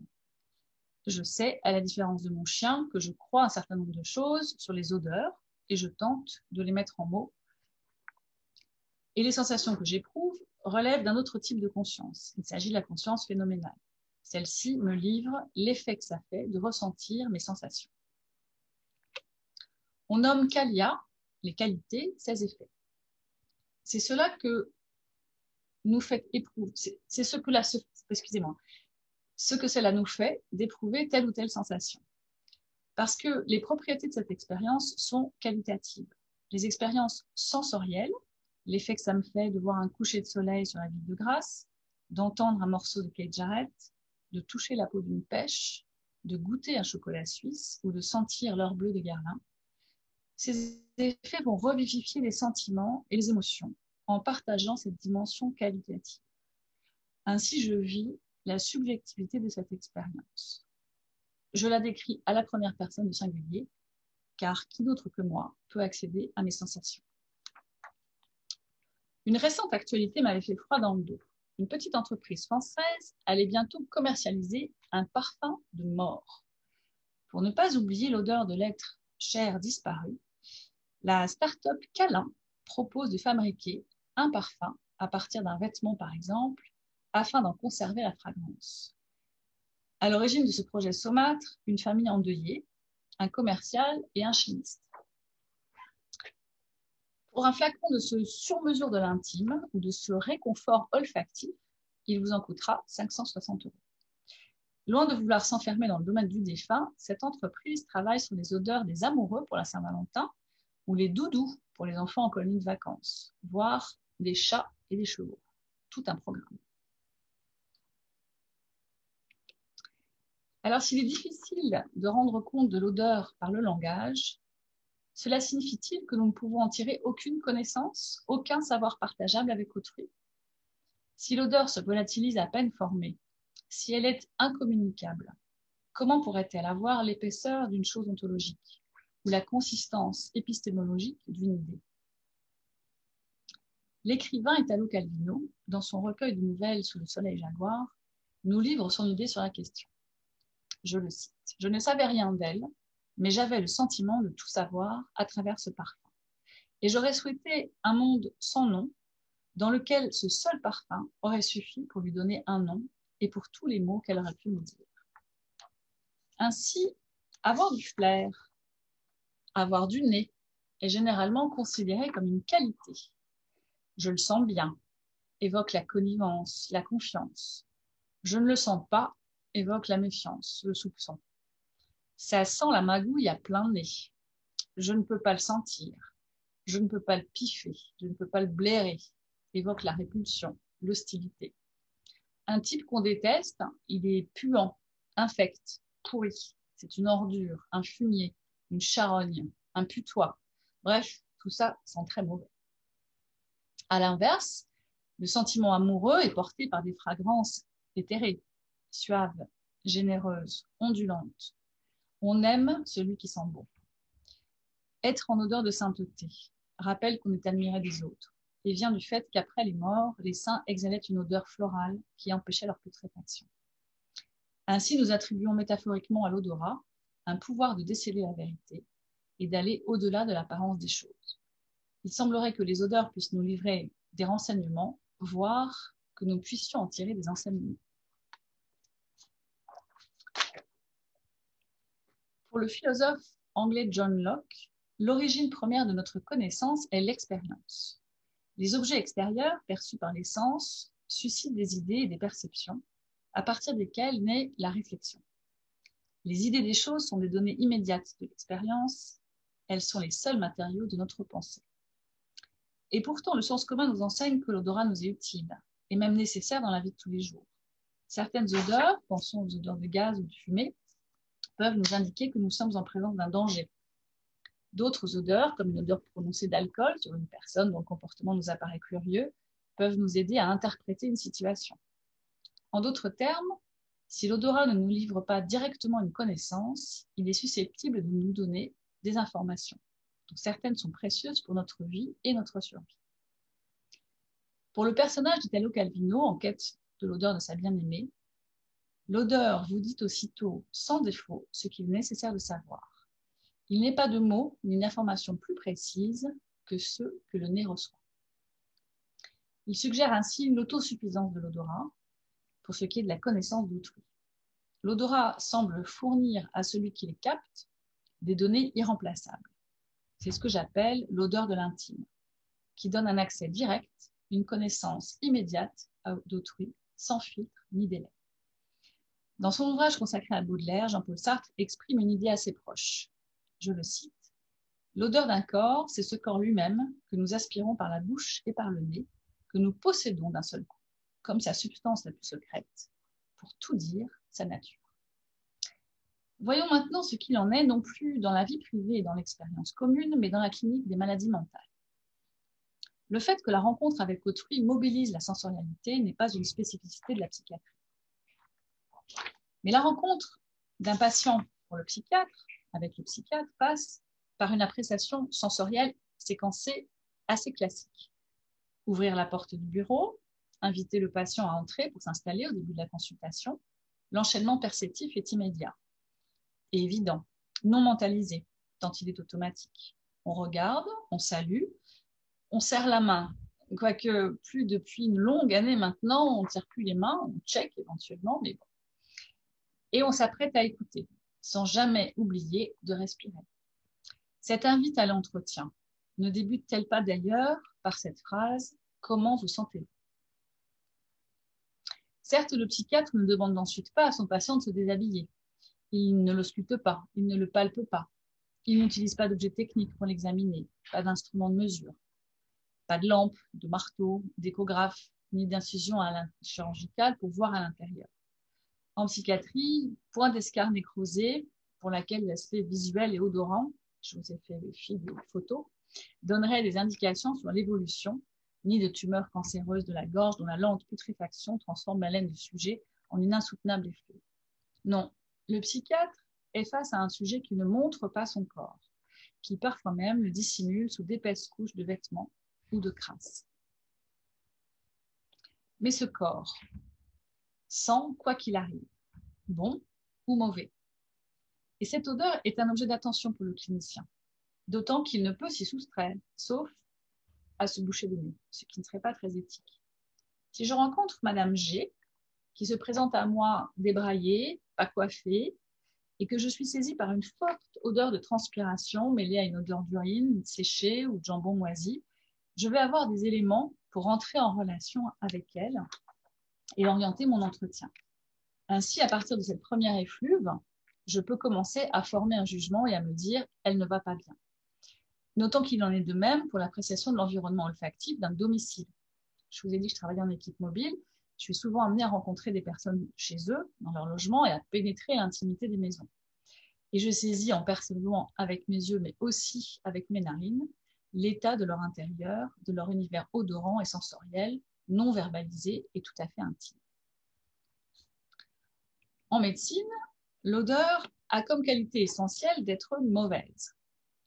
Je sais, à la différence de mon chien, que je crois un certain nombre de choses sur les odeurs et je tente de les mettre en mots. Et les sensations que j'éprouve relèvent d'un autre type de conscience. Il s'agit de la conscience phénoménale. Celle-ci me livre l'effet que ça fait de ressentir mes sensations. On nomme qualia, les qualités, ces effets. C'est cela que nous fait éprouver, c'est ce que cela nous fait d'éprouver telle ou telle sensation. Parce que les propriétés de cette expérience sont qualitatives. Les expériences sensorielles, l'effet que ça me fait de voir un coucher de soleil sur la ville de Grasse, d'entendre un morceau de Keith Jarrett, de toucher la peau d'une pêche, de goûter un chocolat suisse ou de sentir l'heure bleue de Guerlain, ces effets vont revivifier les sentiments et les émotions en partageant cette dimension qualitative. Ainsi, je vis la subjectivité de cette expérience. Je la décris à la première personne du singulier, car qui d'autre que moi peut accéder à mes sensations? Une récente actualité m'avait fait froid dans le dos. Une petite entreprise française allait bientôt commercialiser un parfum de mort. Pour ne pas oublier l'odeur de l'être cher disparu, la start-up Câlin propose de fabriquer un parfum à partir d'un vêtement par exemple, afin d'en conserver la fragrance. À l'origine de ce projet saumâtre, une famille endeuillée, un commercial et un chimiste. Pour un flacon de ce sur-mesure de l'intime ou de ce réconfort olfactif, il vous en coûtera 560 €. Loin de vouloir s'enfermer dans le domaine du défunt, cette entreprise travaille sur les odeurs des amoureux pour la Saint-Valentin ou les doudous pour les enfants en colonie de vacances, voire des chats et des chevaux. Tout un programme. Alors, s'il est difficile de rendre compte de l'odeur par le langage, cela signifie-t-il que nous ne pouvons en tirer aucune connaissance, aucun savoir partageable avec autrui? Si l'odeur se volatilise à peine formée, si elle est incommunicable, comment pourrait-elle avoir l'épaisseur d'une chose ontologique ou la consistance épistémologique d'une idée? L'écrivain Italo Calvino, dans son recueil de nouvelles Sous le soleil jaguar, nous livre son idée sur la question. Je le cite. « Je ne savais rien d'elle, mais j'avais le sentiment de tout savoir à travers ce parfum. Et j'aurais souhaité un monde sans nom, dans lequel ce seul parfum aurait suffi pour lui donner un nom et pour tous les mots qu'elle aurait pu me dire. » Ainsi, avoir du flair, avoir du nez est généralement considéré comme une qualité. Je le sens bien, évoque la connivence, la confiance. Je ne le sens pas, évoque la méfiance, le soupçon. Ça sent la magouille à plein nez. Je ne peux pas le sentir. Je ne peux pas le piffer. Je ne peux pas le blairer, évoque la répulsion, l'hostilité. Un type qu'on déteste, il est puant, infect, pourri. C'est une ordure, un fumier, une charogne, un putois. Bref, tout ça sent très mauvais. À l'inverse, le sentiment amoureux est porté par des fragrances éthérées, suaves, généreuses, ondulantes. On aime celui qui sent bon. Être en odeur de sainteté rappelle qu'on est admiré des autres et vient du fait qu'après les morts, les saints exhalaient une odeur florale qui empêchait leur putréfaction. Ainsi, nous attribuons métaphoriquement à l'odorat un pouvoir de déceler la vérité et d'aller au-delà de l'apparence des choses. Il semblerait que les odeurs puissent nous livrer des renseignements, voire que nous puissions en tirer des enseignements. Pour le philosophe anglais John Locke, l'origine première de notre connaissance est l'expérience. Les objets extérieurs, perçus par les sens, suscitent des idées et des perceptions, à partir desquelles naît la réflexion. Les idées des choses sont des données immédiates de l'expérience, elles sont les seuls matériaux de notre pensée. Et pourtant, le sens commun nous enseigne que l'odorat nous est utile, et même nécessaire dans la vie de tous les jours. Certaines odeurs, pensons aux odeurs de gaz ou de fumée, peuvent nous indiquer que nous sommes en présence d'un danger. D'autres odeurs, comme une odeur prononcée d'alcool sur une personne dont le comportement nous apparaît curieux, peuvent nous aider à interpréter une situation. En d'autres termes, si l'odorat ne nous livre pas directement une connaissance, il est susceptible de nous donner des informations, dont certaines sont précieuses pour notre vie et notre survie. Pour le personnage d'Italo Calvino, en quête de l'odeur de sa bien-aimée, l'odeur vous dit aussitôt, sans défaut, ce qu'il est nécessaire de savoir. Il n'est pas de mots ni d'informations plus précises que ceux que le nez reçoit. Il suggère ainsi l'autosuffisance de l'odorat pour ce qui est de la connaissance d'autrui. L'odorat semble fournir à celui qui les capte des données irremplaçables. C'est ce que j'appelle l'odeur de l'intime, qui donne un accès direct, une connaissance immédiate d'autrui, sans filtre ni délai. Dans son ouvrage consacré à Baudelaire, Jean-Paul Sartre exprime une idée assez proche. Je le cite. « L'odeur d'un corps, c'est ce corps lui-même que nous aspirons par la bouche et par le nez, que nous possédons d'un seul coup, comme sa substance la plus secrète, pour tout dire, sa nature. » Voyons maintenant ce qu'il en est, non plus dans la vie privée et dans l'expérience commune, mais dans la clinique des maladies mentales. Le fait que la rencontre avec autrui mobilise la sensorialité n'est pas une spécificité de la psychiatrie. Mais la rencontre d'un patient pour le psychiatre, avec le psychiatre, passe par une appréciation sensorielle séquencée assez classique. Ouvrir la porte du bureau, inviter le patient à entrer pour s'installer au début de la consultation, l'enchaînement perceptif est immédiat et évident, non mentalisé, tant il est automatique. On regarde, on salue, on serre la main. Quoique plus depuis une longue année maintenant, on ne serre plus les mains, on check éventuellement, mais bon. Et on s'apprête à écouter, sans jamais oublier de respirer. Cette invite à l'entretien ne débute-t-elle pas d'ailleurs par cette phrase « Comment vous sentez-vous » ? Certes, le psychiatre ne demande ensuite pas à son patient de se déshabiller. Il ne l'ausculte pas, il ne le palpe pas. Il n'utilise pas d'objet technique pour l'examiner, pas d'instrument de mesure, pas de lampe, de marteau, d'échographe, ni d'incision chirurgicale pour voir à l'intérieur. En psychiatrie, point d'escarre nécrosé, pour laquelle l'aspect visuel et odorant, je vous ai fait des photos, donnerait des indications sur l'évolution, ni de tumeurs cancéreuses de la gorge dont la lente putréfaction transforme la laine du sujet en une insoutenable effluve. Non, le psychiatre est face à un sujet qui ne montre pas son corps, qui parfois même le dissimule sous d'épaisses couches de vêtements ou de crasse. Mais ce corps sent quoi qu'il arrive, bon ou mauvais. Et cette odeur est un objet d'attention pour le clinicien, d'autant qu'il ne peut s'y soustraire, sauf à se boucher le nez, ce qui ne serait pas très éthique. Si je rencontre Madame G, qui se présente à moi débraillée, pas coiffée, et que je suis saisie par une forte odeur de transpiration mêlée à une odeur d'urine séchée ou de jambon moisi, je vais avoir des éléments pour entrer en relation avec elle et orienter mon entretien. Ainsi, à partir de cette première effluve, je peux commencer à former un jugement et à me dire « elle ne va pas bien ». Notons qu'il en est de même pour l'appréciation de l'environnement olfactif d'un domicile. Je vous ai dit que je travaillais en équipe mobile. Je suis souvent amenée à rencontrer des personnes chez eux, dans leur logement, et à pénétrer l'intimité des maisons. Et je saisis en percevant avec mes yeux, mais aussi avec mes narines, l'état de leur intérieur, de leur univers odorant et sensoriel, non verbalisé et tout à fait intime. En médecine, l'odeur a comme qualité essentielle d'être mauvaise.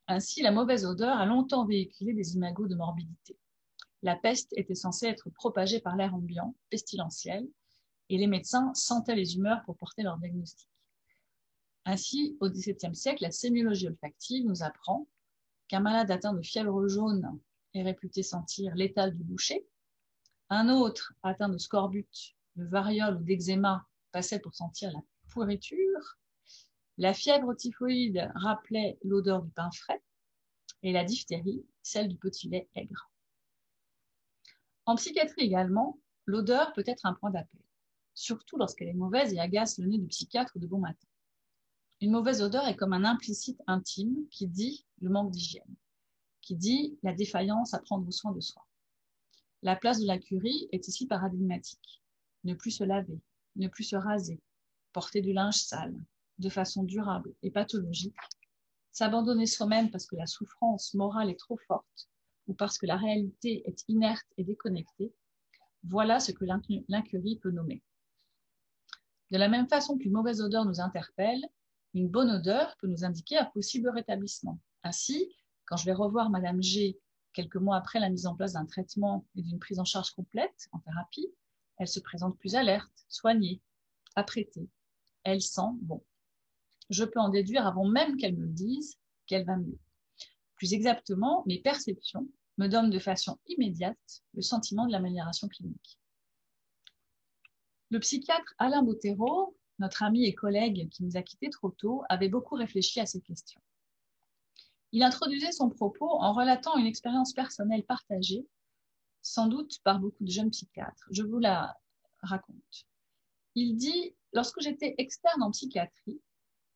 Ainsi, la mauvaise odeur a longtemps véhiculé des imagos de morbidité. La peste était censée être propagée par l'air ambiant, pestilentiel, et les médecins sentaient les humeurs pour porter leur diagnostic. Ainsi, au XVIIe siècle, la sémiologie olfactive nous apprend qu'un malade atteint de fièvre jaune est réputé sentir l'étale du boucher, un autre atteint de scorbut, de variole ou d'eczéma passait pour sentir la pourriture, La fièvre typhoïde rappelait l'odeur du pain frais et la diphtérie, celle du petit lait aigre. En psychiatrie également, l'odeur peut être un point d'appel, surtout lorsqu'elle est mauvaise et agace le nez du psychiatre de bon matin. Une mauvaise odeur est comme un implicite intime qui dit le manque d'hygiène, qui dit la défaillance à prendre soin de soi. La place de la curie est ici paradigmatique. Ne plus se laver, ne plus se raser, porter du linge sale, de façon durable et pathologique, s'abandonner soi-même parce que la souffrance morale est trop forte ou parce que la réalité est inerte et déconnectée, voilà ce que l'incurie peut nommer. De la même façon qu'une mauvaise odeur nous interpelle, une bonne odeur peut nous indiquer un possible rétablissement. Ainsi, quand je vais revoir Madame G quelques mois après la mise en place d'un traitement et d'une prise en charge complète en thérapie, elle se présente plus alerte, soignée, apprêtée. Elle sent bon. Je peux en déduire avant même qu'elle me le dise qu'elle va mieux. Plus exactement, mes perceptions me donnent de façon immédiate le sentiment de l'amélioration clinique. Le psychiatre Alain Bottero, notre ami et collègue qui nous a quittés trop tôt, avait beaucoup réfléchi à ces questions. Il introduisait son propos en relatant une expérience personnelle partagée, sans doute par beaucoup de jeunes psychiatres. Je vous la raconte. Il dit « Lorsque j'étais externe en psychiatrie,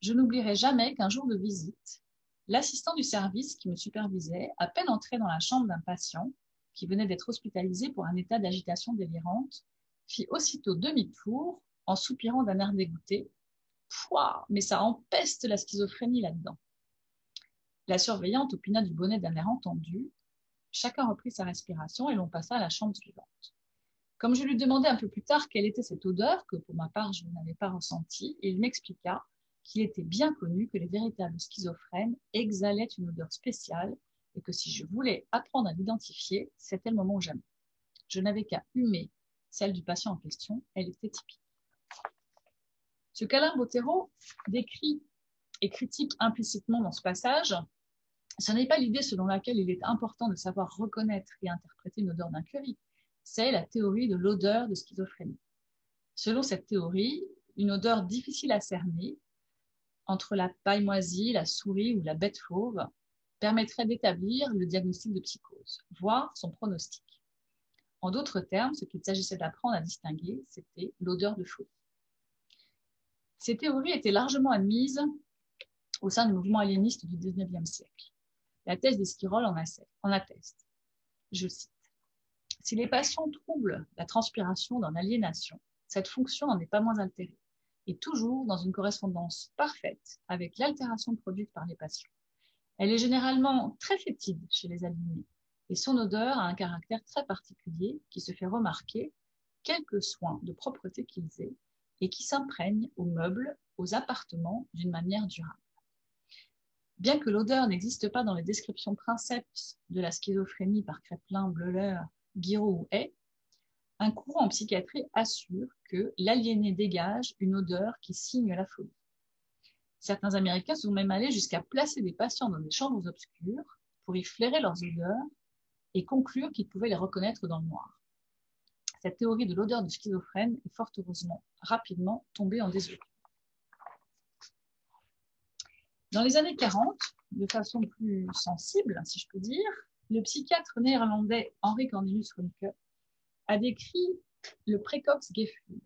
je n'oublierai jamais qu'un jour de visite, l'assistant du service qui me supervisait, à peine entré dans la chambre d'un patient qui venait d'être hospitalisé pour un état d'agitation délirante, fit aussitôt demi-tour en soupirant d'un air dégoûté. « Pouah, mais ça empeste la schizophrénie là-dedans. » La surveillante opina du bonnet d'un air entendu. Chacun reprit sa respiration et l'on passa à la chambre suivante. Comme je lui demandai un peu plus tard quelle était cette odeur, que pour ma part je n'avais pas ressentie, il m'expliqua qu'il était bien connu que les véritables schizophrènes exhalaient une odeur spéciale et que si je voulais apprendre à l'identifier, c'était le moment ou jamais. Je n'avais qu'à humer celle du patient en question, elle était typique. Ce qu'Alain Bottero décrit et critique implicitement dans ce passage, ce n'est pas l'idée selon laquelle il est important de savoir reconnaître et interpréter une odeur d'incurie, c'est la théorie de l'odeur de schizophrénie. Selon cette théorie, une odeur difficile à cerner, entre la paille moisie, la souris ou la bête fauve, permettrait d'établir le diagnostic de psychose, voire son pronostic. En d'autres termes, ce qu'il s'agissait d'apprendre à distinguer, c'était l'odeur de folie. Ces théories étaient largement admises au sein du mouvement aliéniste du XIXe siècle. La thèse d'Esquirol en atteste. Je cite. « Si les patients troublent la transpiration dans l'aliénation, cette fonction n'en est pas moins altérée, et toujours dans une correspondance parfaite avec l'altération produite par les patients. Elle est généralement très fétide chez les aliénés, et son odeur a un caractère très particulier qui se fait remarquer, quelques soins de propreté qu'ils aient, et qui s'imprègne aux meubles, aux appartements d'une manière durable. Bien que l'odeur n'existe pas dans les descriptions princeps de la schizophrénie par Kraepelin, Bleuler, Guiraud ou Hay, un courant en psychiatrie assure que l'aliéné dégage une odeur qui signe la folie. Certains Américains sont même allés jusqu'à placer des patients dans des chambres obscures pour y flairer leurs odeurs et conclure qu'ils pouvaient les reconnaître dans le noir. Cette théorie de l'odeur du schizophrène est fort heureusement rapidement tombée en désuétude. Dans les années 40, de façon plus sensible, si je peux dire, le psychiatre néerlandais Henri Cornelius Rönke a décrit le Precox-Gefühl,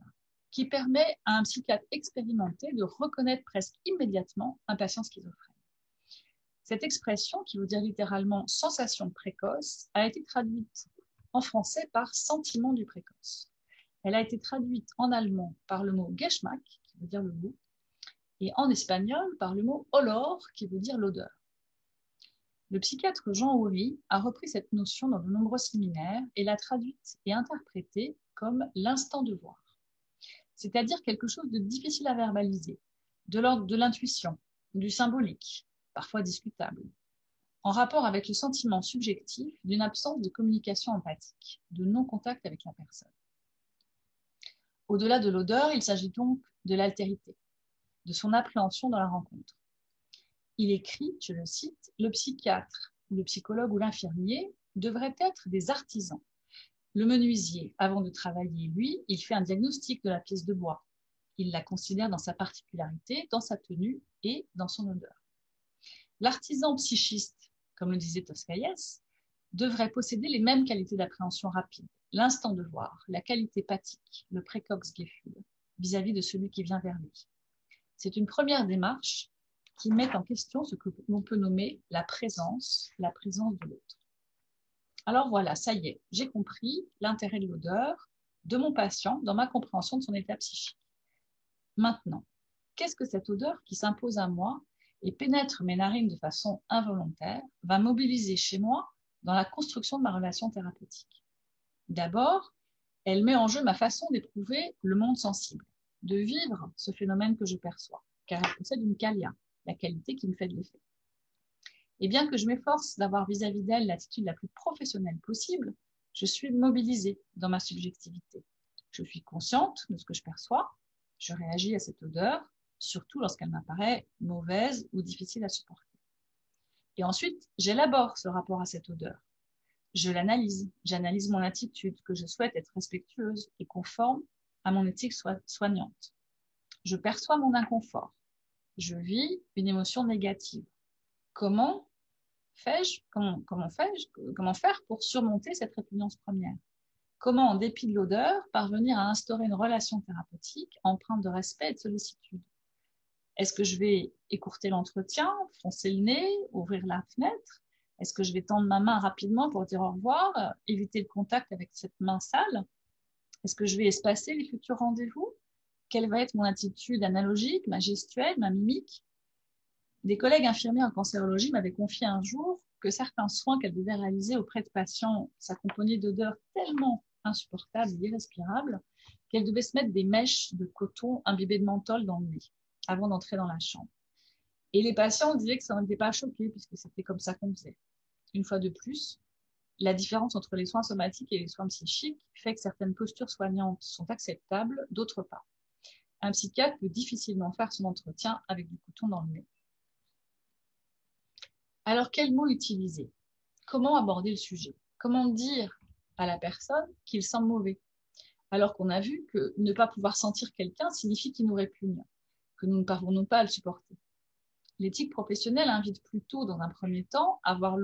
qui permet à un psychiatre expérimenté de reconnaître presque immédiatement un patient schizophrène. Cette expression, qui veut dire littéralement sensation précoce, a été traduite en français par sentiment du précoce. Elle a été traduite en allemand par le mot Geschmack, qui veut dire le goût, et en espagnol par le mot olor, qui veut dire l'odeur. Le psychiatre Jean Oury a repris cette notion dans de nombreux séminaires et l'a traduite et interprétée comme l'instant de voir, c'est-à-dire quelque chose de difficile à verbaliser, de l'ordre de l'intuition, du symbolique, parfois discutable, en rapport avec le sentiment subjectif d'une absence de communication empathique, de non-contact avec la personne. Au-delà de l'odeur, il s'agit donc de l'altérité, de son appréhension dans la rencontre. Il écrit, je le cite, « Le psychiatre, ou le psychologue ou l'infirmier devraient être des artisans. Le menuisier, avant de travailler, lui, il fait un diagnostic de la pièce de bois. Il la considère dans sa particularité, dans sa tenue et dans son odeur. L'artisan psychiste, comme le disait Toscaïès, devrait posséder les mêmes qualités d'appréhension rapide, l'instant de voir, la qualité pathique, le Präcox-Gefühl, vis-à-vis de celui qui vient vers lui. C'est une première démarche qui met en question ce que l'on peut nommer la présence de l'autre. Alors voilà, ça y est, j'ai compris l'intérêt de l'odeur de mon patient dans ma compréhension de son état psychique. Maintenant, qu'est-ce que cette odeur qui s'impose à moi et pénètre mes narines de façon involontaire va mobiliser chez moi dans la construction de ma relation thérapeutique? D'abord, elle met en jeu ma façon d'éprouver le monde sensible, de vivre ce phénomène que je perçois, car elle possède une qualia, la qualité qui me fait de l'effet. Et bien que je m'efforce d'avoir vis-à-vis d'elle l'attitude la plus professionnelle possible, je suis mobilisée dans ma subjectivité. Je suis consciente de ce que je perçois, je réagis à cette odeur, surtout lorsqu'elle m'apparaît mauvaise ou difficile à supporter. Et ensuite, j'élabore ce rapport à cette odeur. Je l'analyse, j'analyse mon attitude, que je souhaite être respectueuse et conforme à mon éthique soignante. Je perçois mon inconfort. Je vis une émotion négative. Comment faire pour surmonter cette répugnance première? Comment, en dépit de l'odeur, parvenir à instaurer une relation thérapeutique empreinte de respect et de sollicitude? Est-ce que je vais écourter l'entretien, foncer le nez, ouvrir la fenêtre? Est-ce que je vais tendre ma main rapidement pour dire au revoir, éviter le contact avec cette main sale? Est-ce que je vais espacer les futurs rendez-vous? Quelle va être mon attitude analogique, ma gestuelle, ma mimique? Des collègues infirmiers en cancérologie m'avaient confié un jour que certains soins qu'elles devaient réaliser auprès de patients s'accompagnaient d'odeurs tellement insupportables et irrespirables qu'elles devaient se mettre des mèches de coton imbibées de menthol dans le nez avant d'entrer dans la chambre. Et les patients disaient que ça n'était pas choqué puisque c'était comme ça qu'on faisait. Une fois de plus, la différence entre les soins somatiques et les soins psychiques fait que certaines postures soignantes sont acceptables, d'autres pas. Un psychiatre peut difficilement faire son entretien avec du coton dans le nez. Alors, quels mots utiliser? Comment aborder le sujet? Comment dire à la personne qu'il sent mauvais? Alors qu'on a vu que ne pas pouvoir sentir quelqu'un signifie qu'il nous répugne, que nous ne parvenons pas à le supporter. L'éthique professionnelle invite plutôt, dans un premier temps, à voir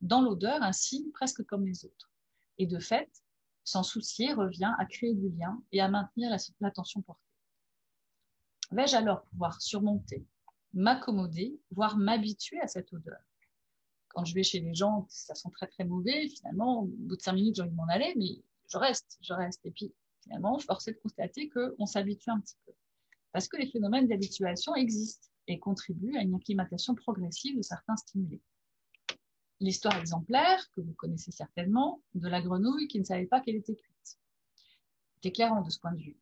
dans l'odeur un signe presque comme les autres. Et de fait, s'en soucier revient à créer du lien et à maintenir l'attention portée. Vais-je alors pouvoir surmonter, m'accommoder, voire m'habituer à cette odeur? Quand je vais chez les gens, ça sent très très mauvais, finalement, au bout de 5 minutes, j'ai envie de m'en aller, mais je reste. Et puis, finalement, force est de constater qu'on s'habitue un petit peu. Parce que les phénomènes d'habituation existent et contribuent à une acclimatation progressive de certains stimulés. L'histoire exemplaire, que vous connaissez certainement, de la grenouille qui ne savait pas qu'elle était cuite. C'est éclairant de ce point de vue.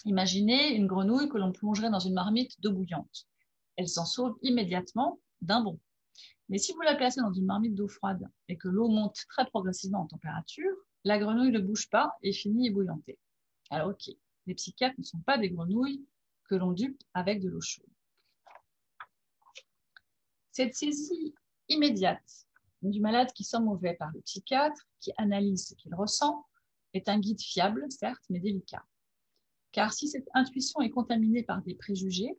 Imaginez une grenouille que l'on plongerait dans une marmite d'eau bouillante. Elle s'en sauve immédiatement d'un bond. Mais si vous la placez dans une marmite d'eau froide et que l'eau monte très progressivement en température, la grenouille ne bouge pas et finit ébouillantée. Alors ok, les psychiatres ne sont pas des grenouilles que l'on dupe avec de l'eau chaude. Cette saisie immédiate du malade qui sent mauvais par le psychiatre, qui analyse ce qu'il ressent, est un guide fiable, certes, mais délicat. Car si cette intuition est contaminée par des préjugés,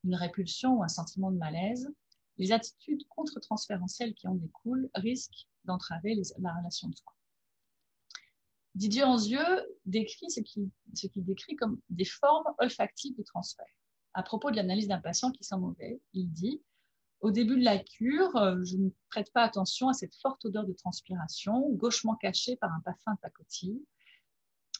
une répulsion ou un sentiment de malaise, les attitudes contre-transférentielles qui en découlent risquent d'entraver la relation de soins. Didier Anzieux décrit ce qu'il décrit comme des formes olfactives de transfert. À propos de l'analyse d'un patient qui sent mauvais, il dit « Au début de la cure, je ne prête pas attention à cette forte odeur de transpiration, gauchement cachée par un parfum de pacotille,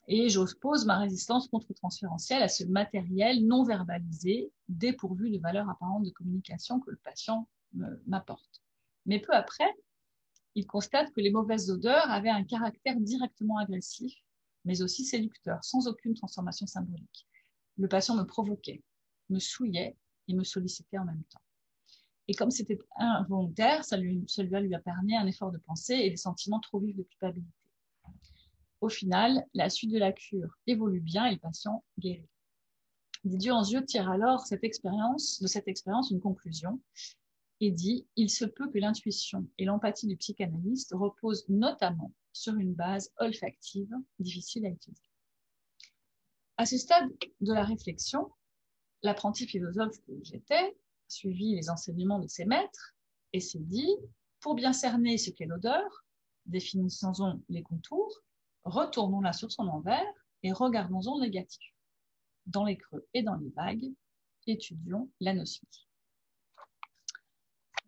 et j'oppose ma résistance contre-transférentielle à ce matériel non verbalisé, dépourvu de valeur apparente de communication que le patient m'apporte. » Mais peu après, il constate que les mauvaises odeurs avaient un caractère directement agressif, mais aussi séducteur, sans aucune transformation symbolique. Le patient me provoquait, me souillait et me sollicitait en même temps. Et comme c'était involontaire, ça lui a permis un effort de pensée et des sentiments trop vifs de culpabilité. Au final, la suite de la cure évolue bien et le patient guérit. Didier Anzieux tire alors de cette expérience une conclusion et dit « Il se peut que l'intuition et l'empathie du psychanalyste reposent notamment sur une base olfactive difficile à utiliser. » À ce stade de la réflexion, l'apprenti philosophe que j'étais suivit les enseignements de ses maîtres et s'est dit, pour bien cerner ce qu'est l'odeur, définissons-en les contours, retournons-la sur son envers et regardons-en le négatif. Dans les creux et dans les vagues, étudions l'anosmie.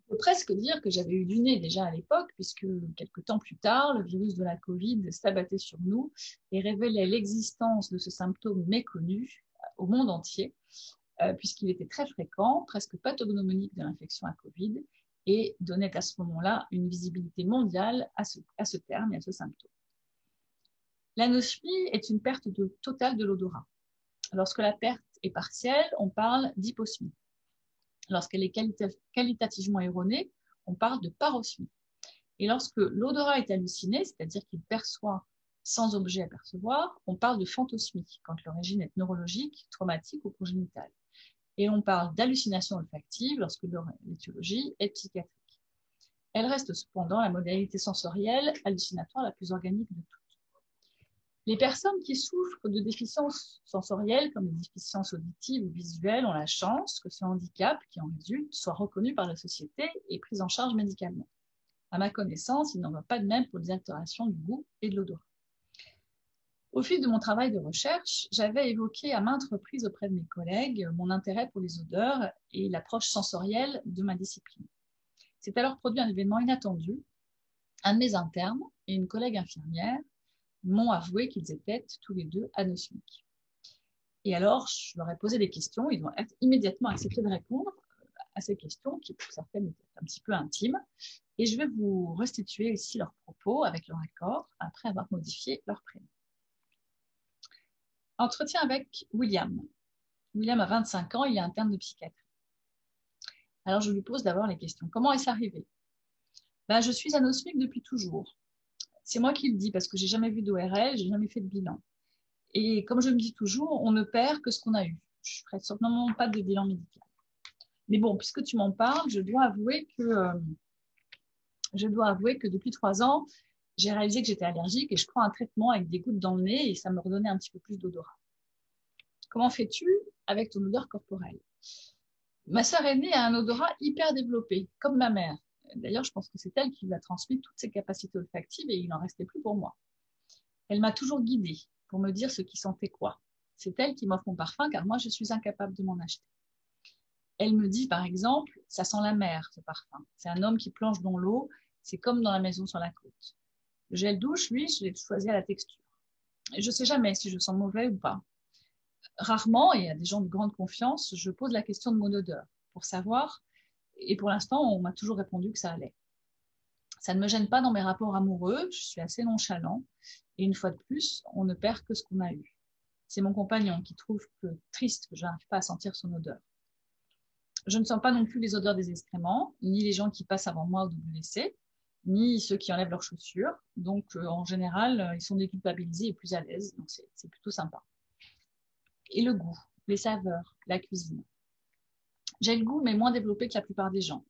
On peut presque dire que j'avais eu du nez déjà à l'époque, puisque quelques temps plus tard, le virus de la Covid s'abattait sur nous et révélait l'existence de ce symptôme méconnu au monde entier, puisqu'il était très fréquent, presque pathognomonique de l'infection à Covid, et donnait à ce moment-là une visibilité mondiale à ce terme et à ce symptôme. L'anosmie est une perte totale de l'odorat. Lorsque la perte est partielle, on parle d'hyposmie. Lorsqu'elle est qualitativement erronée, on parle de parosmie. Et lorsque l'odorat est halluciné, c'est-à-dire qu'il perçoit sans objet à percevoir, on parle de phantosmie, quand l'origine est neurologique, traumatique ou congénitale. Et on parle d'hallucination olfactive lorsque l'étiologie est psychiatrique. Elle reste cependant la modalité sensorielle hallucinatoire la plus organique de toutes. Les personnes qui souffrent de déficiences sensorielles, comme les déficiences auditives ou visuelles, ont la chance que ce handicap qui en résulte soit reconnu par la société et pris en charge médicalement. À ma connaissance, il n'en va pas de même pour les altérations du goût et de l'odorat. Au fil de mon travail de recherche, j'avais évoqué à maintes reprises auprès de mes collègues mon intérêt pour les odeurs et l'approche sensorielle de ma discipline. C'est alors produit un événement inattendu. Un de mes internes et une collègue infirmière m'ont avoué qu'ils étaient tous les deux anosmiques. Et alors, je leur ai posé des questions. Ils ont immédiatement accepté de répondre à ces questions, qui pour certaines étaient un petit peu intimes. Et je vais vous restituer ici leurs propos avec leur accord, après avoir modifié leur prénom. Entretien avec William. William a 25 ans, il est interne de psychiatrie. Alors, je lui pose d'abord les questions. Comment est-ce arrivé? Je suis anosmique depuis toujours. C'est moi qui le dis parce que j'ai jamais vu d'ORL, j'ai jamais fait de bilan. Et comme je me dis toujours, on ne perd que ce qu'on a eu. Je ne ferai certainement pas de bilan médical. Mais bon, puisque tu m'en parles, je dois avouer que depuis 3 ans, j'ai réalisé que j'étais allergique et je prends un traitement avec des gouttes dans le nez et ça me redonnait un petit peu plus d'odorat. Comment fais-tu avec ton odeur corporelle? Ma sœur aînée a un odorat hyper développé, comme ma mère. D'ailleurs, je pense que c'est elle qui lui a transmis toutes ses capacités olfactives et il n'en restait plus pour moi. Elle m'a toujours guidée pour me dire ce qui sentait quoi. C'est elle qui m'offre mon parfum car moi, je suis incapable de m'en acheter. Elle me dit, par exemple, ça sent la mer, ce parfum. C'est un homme qui plonge dans l'eau, c'est comme dans la maison sur la côte. Le gel douche, lui, je l'ai choisi à la texture. Et je ne sais jamais si je sens mauvais ou pas. Rarement, et à des gens de grande confiance, je pose la question de mon odeur pour savoir, et pour l'instant, on m'a toujours répondu que ça allait. Ça ne me gêne pas dans mes rapports amoureux, je suis assez nonchalant, et une fois de plus, on ne perd que ce qu'on a eu. C'est mon compagnon qui trouve triste que je n'arrive pas à sentir son odeur. Je ne sens pas non plus les odeurs des excréments, ni les gens qui passent avant moi au WC, ni ceux qui enlèvent leurs chaussures. Donc, en général, ils sont déculpabilisés et plus à l'aise, donc c'est plutôt sympa. Et le goût, les saveurs, la cuisine. J'ai le goût, mais moins développé que la plupart des gens.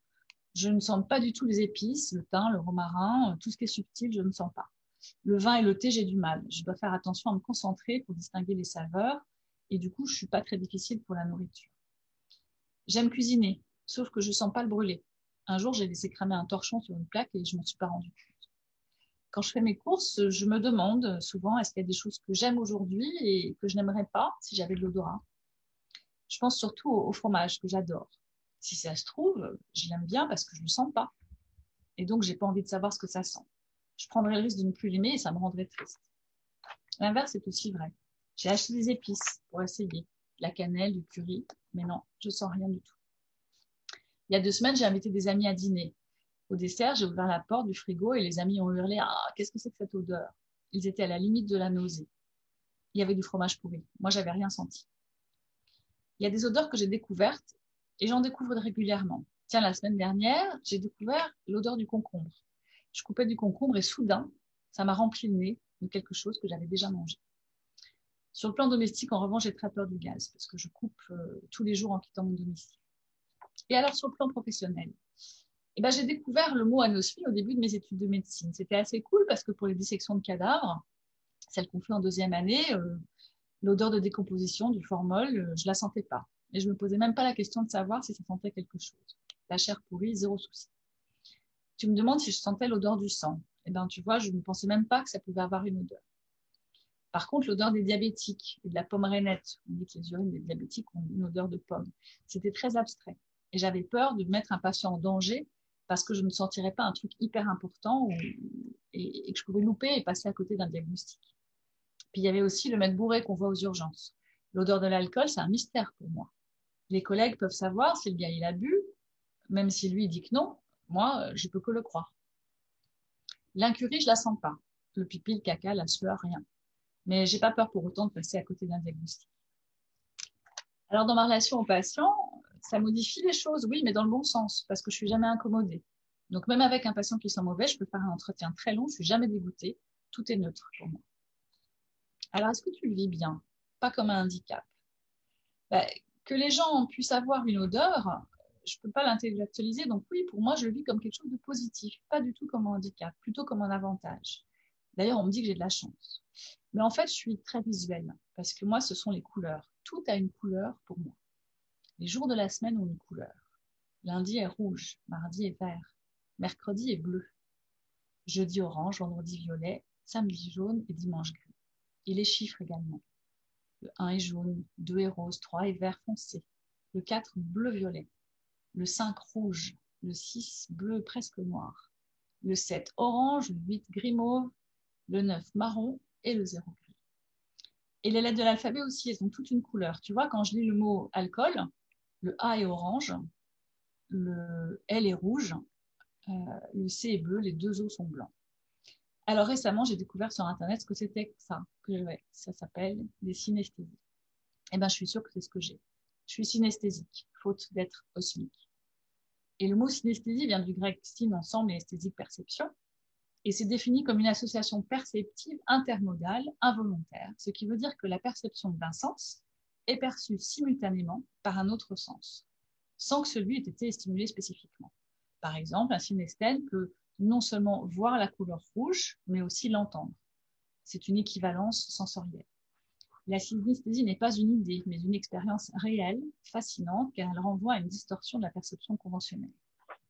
Je ne sens pas du tout les épices, le thym, le romarin, tout ce qui est subtil, je ne sens pas. Le vin et le thé, j'ai du mal. Je dois faire attention à me concentrer pour distinguer les saveurs, et du coup, je ne suis pas très difficile pour la nourriture. J'aime cuisiner, sauf que je ne sens pas le brûler. Un jour, j'ai laissé cramer un torchon sur une plaque et je ne m'en suis pas rendu compte. Quand je fais mes courses, je me demande souvent est-ce qu'il y a des choses que j'aime aujourd'hui et que je n'aimerais pas si j'avais de l'odorat. Je pense surtout au fromage que j'adore. Si ça se trouve, je l'aime bien parce que je ne le sens pas. Et donc, je n'ai pas envie de savoir ce que ça sent. Je prendrais le risque de ne plus l'aimer et ça me rendrait triste. L'inverse est aussi vrai. J'ai acheté des épices pour essayer. La cannelle, du curry, mais non, je ne sens rien du tout. Il y a 2 semaines, j'ai invité des amis à dîner. Au dessert, j'ai ouvert la porte du frigo et les amis ont hurlé « Ah, qu'est-ce que c'est que cette odeur ?» Ils étaient à la limite de la nausée. Il y avait du fromage pourri. Moi, je n'avais rien senti. Il y a des odeurs que j'ai découvertes et j'en découvre régulièrement. Tiens, la semaine dernière, j'ai découvert l'odeur du concombre. Je coupais du concombre et soudain, ça m'a rempli le nez de quelque chose que j'avais déjà mangé. Sur le plan domestique, en revanche, j'ai très peur du gaz parce que je coupe tous les jours en quittant mon domicile. Et alors, sur le plan professionnel, j'ai découvert le mot anosmie au début de mes études de médecine. C'était assez cool parce que pour les dissections de cadavres, celles qu'on fait en 2e année, L'odeur de décomposition du formol, je ne la sentais pas. Et je ne me posais même pas la question de savoir si ça sentait quelque chose. La chair pourrie, zéro souci. Tu me demandes si je sentais l'odeur du sang. Eh bien, tu vois, je ne pensais même pas que ça pouvait avoir une odeur. Par contre, l'odeur des diabétiques et de la pomme rainette, on dit que les urines des diabétiques ont une odeur de pomme, c'était très abstrait. Et j'avais peur de mettre un patient en danger parce que je ne sentirais pas un truc hyper important et que je pouvais louper et passer à côté d'un diagnostic. Puis il y avait aussi le mec bourré qu'on voit aux urgences. L'odeur de l'alcool, c'est un mystère pour moi. Les collègues peuvent savoir si le gars il a bu, même si lui dit que non, moi, je peux que le croire. L'incurie, je la sens pas. Le pipi, le caca, la sueur, rien. Mais j'ai pas peur pour autant de passer à côté d'un diagnostic. Alors, dans ma relation au patient, ça modifie les choses, oui, mais dans le bon sens, parce que je suis jamais incommodée. Donc, même avec un patient qui sent mauvais, je peux faire un entretien très long, je suis jamais dégoûtée, tout est neutre pour moi. Alors, est-ce que tu le vis bien? Pas comme un handicap. Que les gens puissent avoir une odeur, je peux pas l'intellectualiser, donc oui, pour moi, je le vis comme quelque chose de positif, pas du tout comme un handicap, plutôt comme un avantage. D'ailleurs, on me dit que j'ai de la chance. Mais en fait, je suis très visuelle, parce que moi, ce sont les couleurs. Tout a une couleur pour moi. Les jours de la semaine ont une couleur. Lundi est rouge, mardi est vert, mercredi est bleu, jeudi orange, vendredi violet, samedi jaune et dimanche gris. Et les chiffres également. Le 1 est jaune, 2 est rose, 3 est vert foncé, le 4 bleu-violet, le 5 rouge, le 6 bleu presque noir, le 7 orange, le 8 gris-mauve, le 9 marron et le 0 gris. Et les lettres de l'alphabet aussi, elles ont toute une couleur. Tu vois, quand je lis le mot alcool, le A est orange, le L est rouge, le C est bleu, les deux O sont blancs. Alors récemment, j'ai découvert sur Internet ce que c'était ça, ça s'appelle des synesthésies. Eh bien, je suis sûre que c'est ce que j'ai. Je suis synesthésique, faute d'être osmique. Et le mot synesthésie vient du grec syn, ensemble, et esthésique, perception. Et c'est défini comme une association perceptive intermodale involontaire, ce qui veut dire que la perception d'un sens est perçue simultanément par un autre sens, sans que celui ait été stimulé spécifiquement. Par exemple, un synesthète peut non seulement voir la couleur rouge, mais aussi l'entendre. C'est une équivalence sensorielle. La synesthésie n'est pas une idée, mais une expérience réelle, fascinante, car elle renvoie à une distorsion de la perception conventionnelle.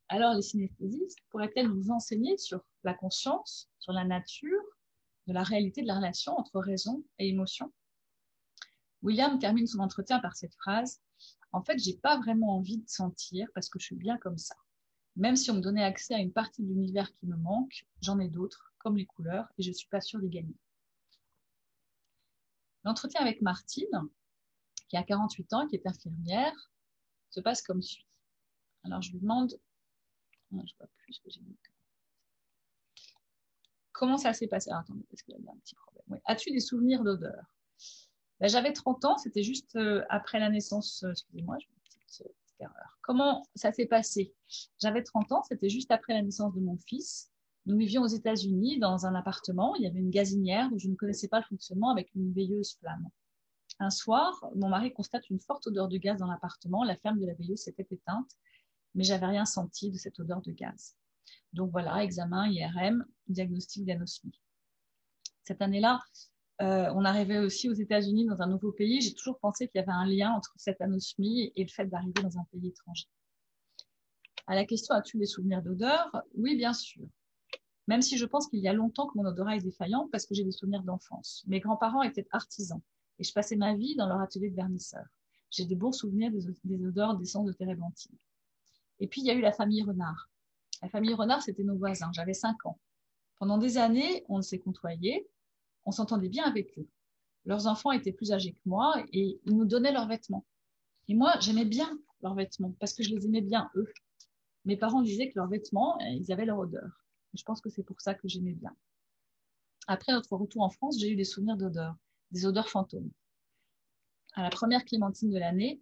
Alors, les synesthésistes pourraient-elles nous enseigner sur la conscience, sur la nature, de la réalité de la relation entre raison et émotion? William termine son entretien par cette phrase: « En fait, j'ai pas vraiment envie de sentir parce que je suis bien comme ça. Même si on me donnait accès à une partie de l'univers qui me manque, j'en ai d'autres, comme les couleurs, et je suis pas sûre d'y gagner. » L'entretien avec Martine, qui a 48 ans, qui est infirmière, se passe comme suit. Alors, je lui demande... Je vois plus ce que j'ai dit. Comment ça s'est passé? Alors, attendez, parce qu'il y a un petit problème. Oui. As-tu des souvenirs d'odeur? J'avais 30 ans, c'était juste après la naissance. Excusez-moi, j'ai une petite erreur. Comment ça s'est passé? J'avais 30 ans, c'était juste après la naissance de mon fils. Nous vivions aux États-Unis dans un appartement. Il y avait une gazinière dont je ne connaissais pas le fonctionnement avec une veilleuse flamme. Un soir, mon mari constate une forte odeur de gaz dans l'appartement. La flamme de la veilleuse s'était éteinte, mais j'avais rien senti de cette odeur de gaz. Donc voilà, examen, IRM, diagnostic d'anosmie. Cette année-là, on arrivait aussi aux États-Unis, dans un nouveau pays. J'ai toujours pensé qu'il y avait un lien entre cette anosmie et le fait d'arriver dans un pays étranger. À la question, as-tu des souvenirs d'odeur? Oui, bien sûr. Même si je pense qu'il y a longtemps que mon odorat est défaillant parce que j'ai des souvenirs d'enfance. Mes grands-parents étaient artisans et je passais ma vie dans leur atelier de vernisseur. J'ai de bons souvenirs des odeurs d'essence de térébenthine. Et puis, il y a eu la famille Renard. La famille Renard, c'était nos voisins. J'avais 5 ans. Pendant des années, on s'est côtoyés. On s'entendait bien avec eux. Leurs enfants étaient plus âgés que moi et ils nous donnaient leurs vêtements. Et moi, j'aimais bien leurs vêtements parce que je les aimais bien, eux. Mes parents disaient que leurs vêtements, ils avaient leur odeur. Je pense que c'est pour ça que j'aimais bien. Après notre retour en France, j'ai eu des souvenirs d'odeur, des odeurs fantômes. À la première clémentine de l'année,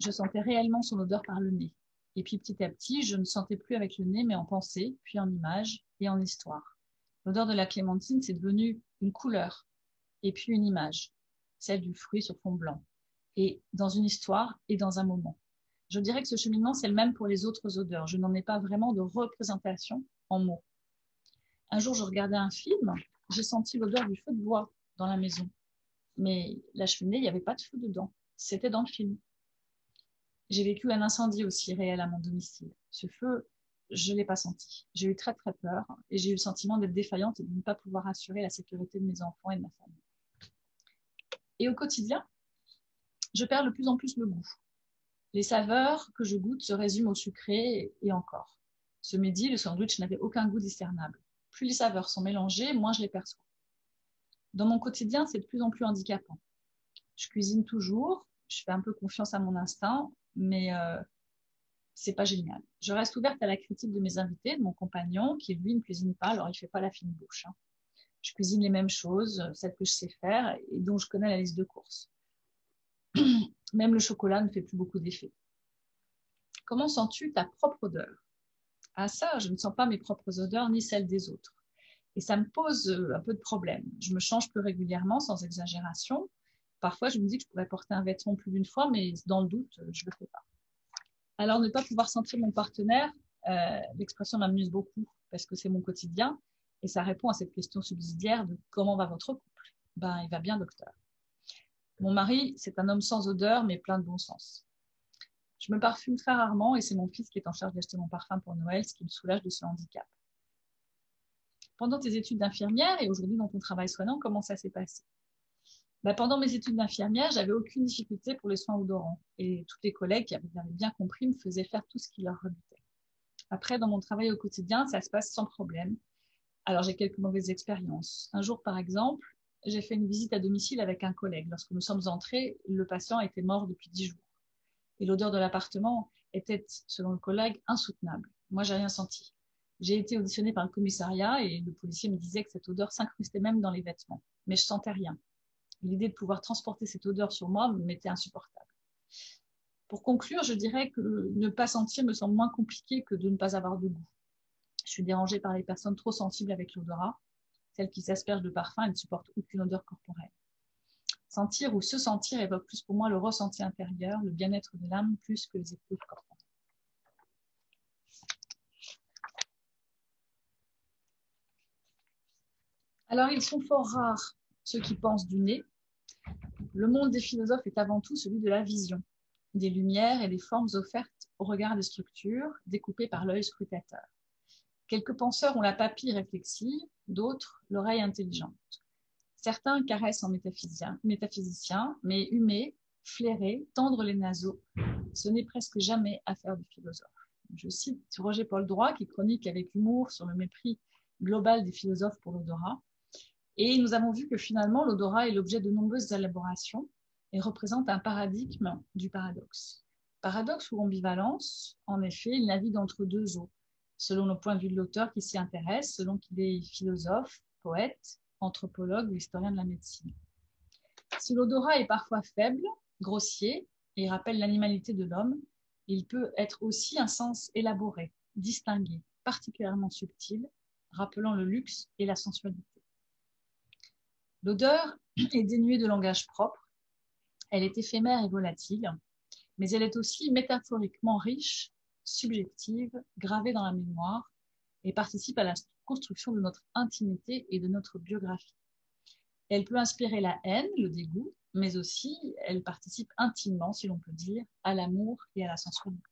je sentais réellement son odeur par le nez. Et puis petit à petit, je ne sentais plus avec le nez, mais en pensée, puis en image et en histoire. L'odeur de la clémentine, c'est devenu une couleur et puis une image, celle du fruit sur fond blanc, et dans une histoire et dans un moment. Je dirais que ce cheminement, c'est le même pour les autres odeurs. Je n'en ai pas vraiment de représentation en mots. Un jour, je regardais un film, j'ai senti l'odeur du feu de bois dans la maison. mais la cheminée, il n'y avait pas de feu dedans. C'était dans le film. J'ai vécu un incendie aussi réel à mon domicile. Ce feu, je ne l'ai pas senti. J'ai eu très très peur et j'ai eu le sentiment d'être défaillante et de ne pas pouvoir assurer la sécurité de mes enfants et de ma famille. Et au quotidien, je perds de plus en plus le goût. Les saveurs que je goûte se résument au sucré et encore. Ce midi, le sandwich n'avait aucun goût discernable. Plus les saveurs sont mélangées, moins je les perçois. Dans mon quotidien, c'est de plus en plus handicapant. Je cuisine toujours, je fais un peu confiance à mon instinct, mais c'est pas génial. Je reste ouverte à la critique de mes invités, de mon compagnon, qui lui ne cuisine pas, alors il fait pas la fine bouche. Je cuisine les mêmes choses, celles que je sais faire et dont je connais la liste de courses. Même le chocolat ne fait plus beaucoup d'effet. Comment sens-tu ta propre odeur? Ah ça, je ne sens pas mes propres odeurs ni celles des autres. Et ça me pose un peu de problème. Je me change plus régulièrement, sans exagération. Parfois, je me dis que je pourrais porter un vêtement plus d'une fois, mais dans le doute, je ne le fais pas. Alors, ne pas pouvoir sentir mon partenaire, l'expression m'amuse beaucoup parce que c'est mon quotidien et ça répond à cette question subsidiaire de comment va votre couple? Ben, il va bien, docteur. Mon mari, c'est un homme sans odeur, mais plein de bon sens. Je me parfume très rarement et c'est mon fils qui est en charge d'acheter mon parfum pour Noël, ce qui me soulage de ce handicap. Pendant tes études d'infirmière et aujourd'hui dans ton travail soignant, comment ça s'est passé? Pendant mes études d'infirmière, j'avais aucune difficulté pour les soins odorants et toutes les collègues qui avaient bien compris me faisaient faire tout ce qui leur rebutait. Après, dans mon travail au quotidien, ça se passe sans problème. Alors, j'ai quelques mauvaises expériences. Un jour, par exemple, j'ai fait une visite à domicile avec un collègue. Lorsque nous sommes entrés, le patient était mort depuis 10 jours. Et l'odeur de l'appartement était, selon le collègue, insoutenable. Moi, j'ai rien senti. J'ai été auditionnée par le commissariat et le policier me disait que cette odeur s'incrustait même dans les vêtements. Mais je sentais rien. L'idée de pouvoir transporter cette odeur sur moi m'était insupportable. Pour conclure, je dirais que ne pas sentir me semble moins compliqué que de ne pas avoir de goût. Je suis dérangée par les personnes trop sensibles avec l'odorat, celles qui s'aspergent de parfum et ne supportent aucune odeur corporelle. Sentir ou se sentir évoque plus pour moi le ressenti intérieur, le bien-être de l'âme, plus que les éprouves corporelles. Alors, ils sont fort rares, ceux qui pensent du nez. Le monde des philosophes est avant tout celui de la vision, des lumières et des formes offertes au regard des structures, découpées par l'œil scrutateur. Quelques penseurs ont la papille réflexive, d'autres l'oreille intelligente. Certains caressent en métaphysicien, mais humer, flairer, tendre les naseaux, ce n'est presque jamais affaire du philosophe. Je cite Roger-Paul Droit qui chronique avec humour sur le mépris global des philosophes pour l'odorat. Et nous avons vu que finalement, l'odorat est l'objet de nombreuses élaborations et représente un paradigme du paradoxe. Paradoxe ou ambivalence, en effet, il navigue entre deux eaux, selon le point de vue de l'auteur qui s'y intéresse, selon qu'il est philosophe, poète, anthropologue ou historien de la médecine. Si l'odorat est parfois faible, grossier et rappelle l'animalité de l'homme, il peut être aussi un sens élaboré, distingué, particulièrement subtil, rappelant le luxe et la sensualité. L'odeur est dénuée de langage propre, elle est éphémère et volatile, mais elle est aussi métaphoriquement riche, subjective, gravée dans la mémoire et participe à la construction de notre intimité et de notre biographie. Elle peut inspirer la haine, le dégoût, mais aussi elle participe intimement, si l'on peut dire, à l'amour et à la sensualité.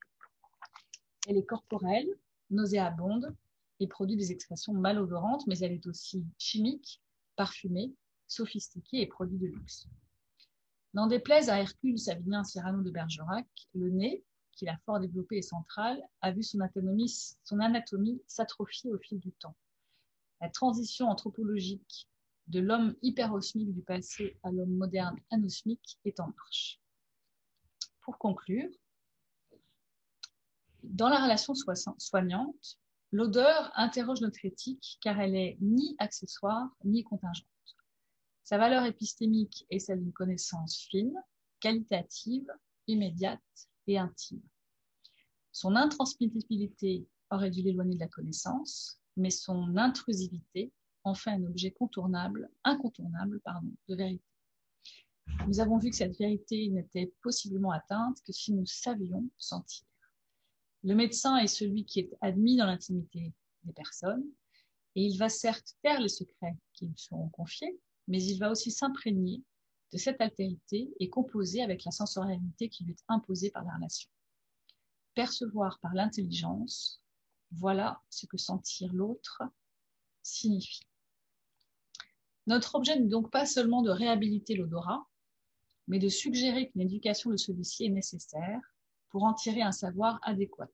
Elle est corporelle, nauséabonde et produit des expressions malodorantes, mais elle est aussi chimique, parfumée, sophistiquée et produit de luxe. N'en déplaise à Hercule Savinien Cyrano de Bergerac, le nez, qu'il a fort développé et central, a vu son anatomie s'atrophier au fil du temps. La transition anthropologique de l'homme hyperosmique du passé à l'homme moderne anosmique est en marche. Pour conclure, dans la relation soignante, l'odeur interroge notre éthique car elle est ni accessoire ni contingente. Sa valeur épistémique est celle d'une connaissance fine, qualitative, immédiate et intime. Son intransmissibilité aurait dû l'éloigner de la connaissance, mais son intrusivité en fait un objet incontournable de vérité. Nous avons vu que cette vérité n'était possiblement atteinte que si nous savions sentir. Le médecin est celui qui est admis dans l'intimité des personnes, et il va certes taire les secrets qui lui seront confiés, mais il va aussi s'imprégner de cette altérité est composé avec la sensorialité qui lui est imposée par la relation. Percevoir par l'intelligence, voilà ce que sentir l'autre signifie. Notre objet n'est donc pas seulement de réhabiliter l'odorat, mais de suggérer qu'une éducation de celui-ci est nécessaire pour en tirer un savoir adéquat.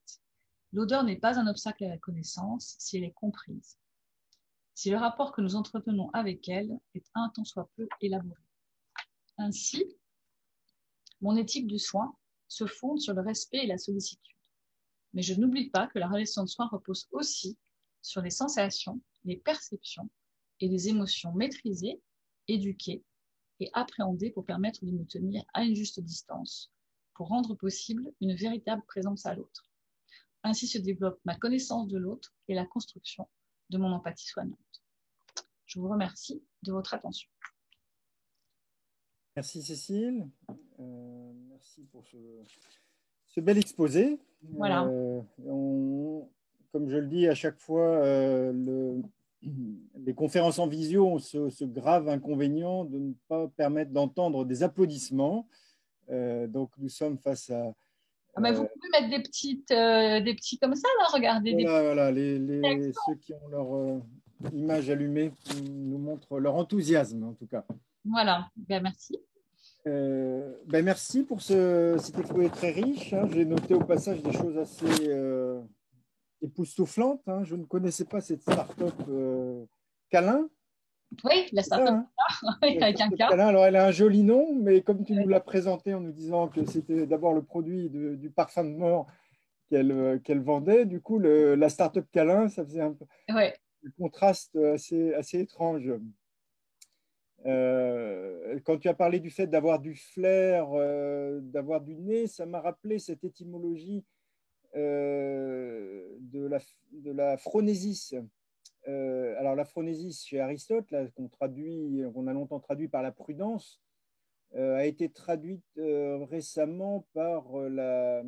L'odeur n'est pas un obstacle à la connaissance si elle est comprise, si le rapport que nous entretenons avec elle est un tant soit peu élaboré. Ainsi, mon éthique du soin se fonde sur le respect et la sollicitude. Mais je n'oublie pas que la relation de soin repose aussi sur les sensations, les perceptions et les émotions maîtrisées, éduquées et appréhendées pour permettre de nous tenir à une juste distance, pour rendre possible une véritable présence à l'autre. Ainsi se développe ma connaissance de l'autre et la construction de mon empathie soignante. Je vous remercie de votre attention. Merci Cécile. Merci pour ce bel exposé. Voilà. Comme je le dis à chaque fois, les conférences en visio ont ce grave inconvénient de ne pas permettre d'entendre des applaudissements. Donc nous sommes face à... Mais vous pouvez mettre des petits comme ça, là, regardez. Voilà, ceux qui ont leur image allumée nous montrent leur enthousiasme, en tout cas. Voilà, ben, merci. Merci pour cet exposé très riche. Hein. J'ai noté au passage des choses assez époustouflantes. Hein. Je ne connaissais pas cette start-up Câlin. Oui, la start-up avec un K. Alors, elle a un joli nom, mais comme tu nous l'as présenté en nous disant que c'était d'abord le produit du parfum de mort qu'elle vendait, du coup, la start-up Câlin, ça faisait un peu un contraste assez étrange. Quand tu as parlé du fait d'avoir du flair, d'avoir du nez, ça m'a rappelé cette étymologie de la phronésis. Alors la phronésis chez Aristote, qu'on a longtemps traduit par la prudence, a été traduite récemment par la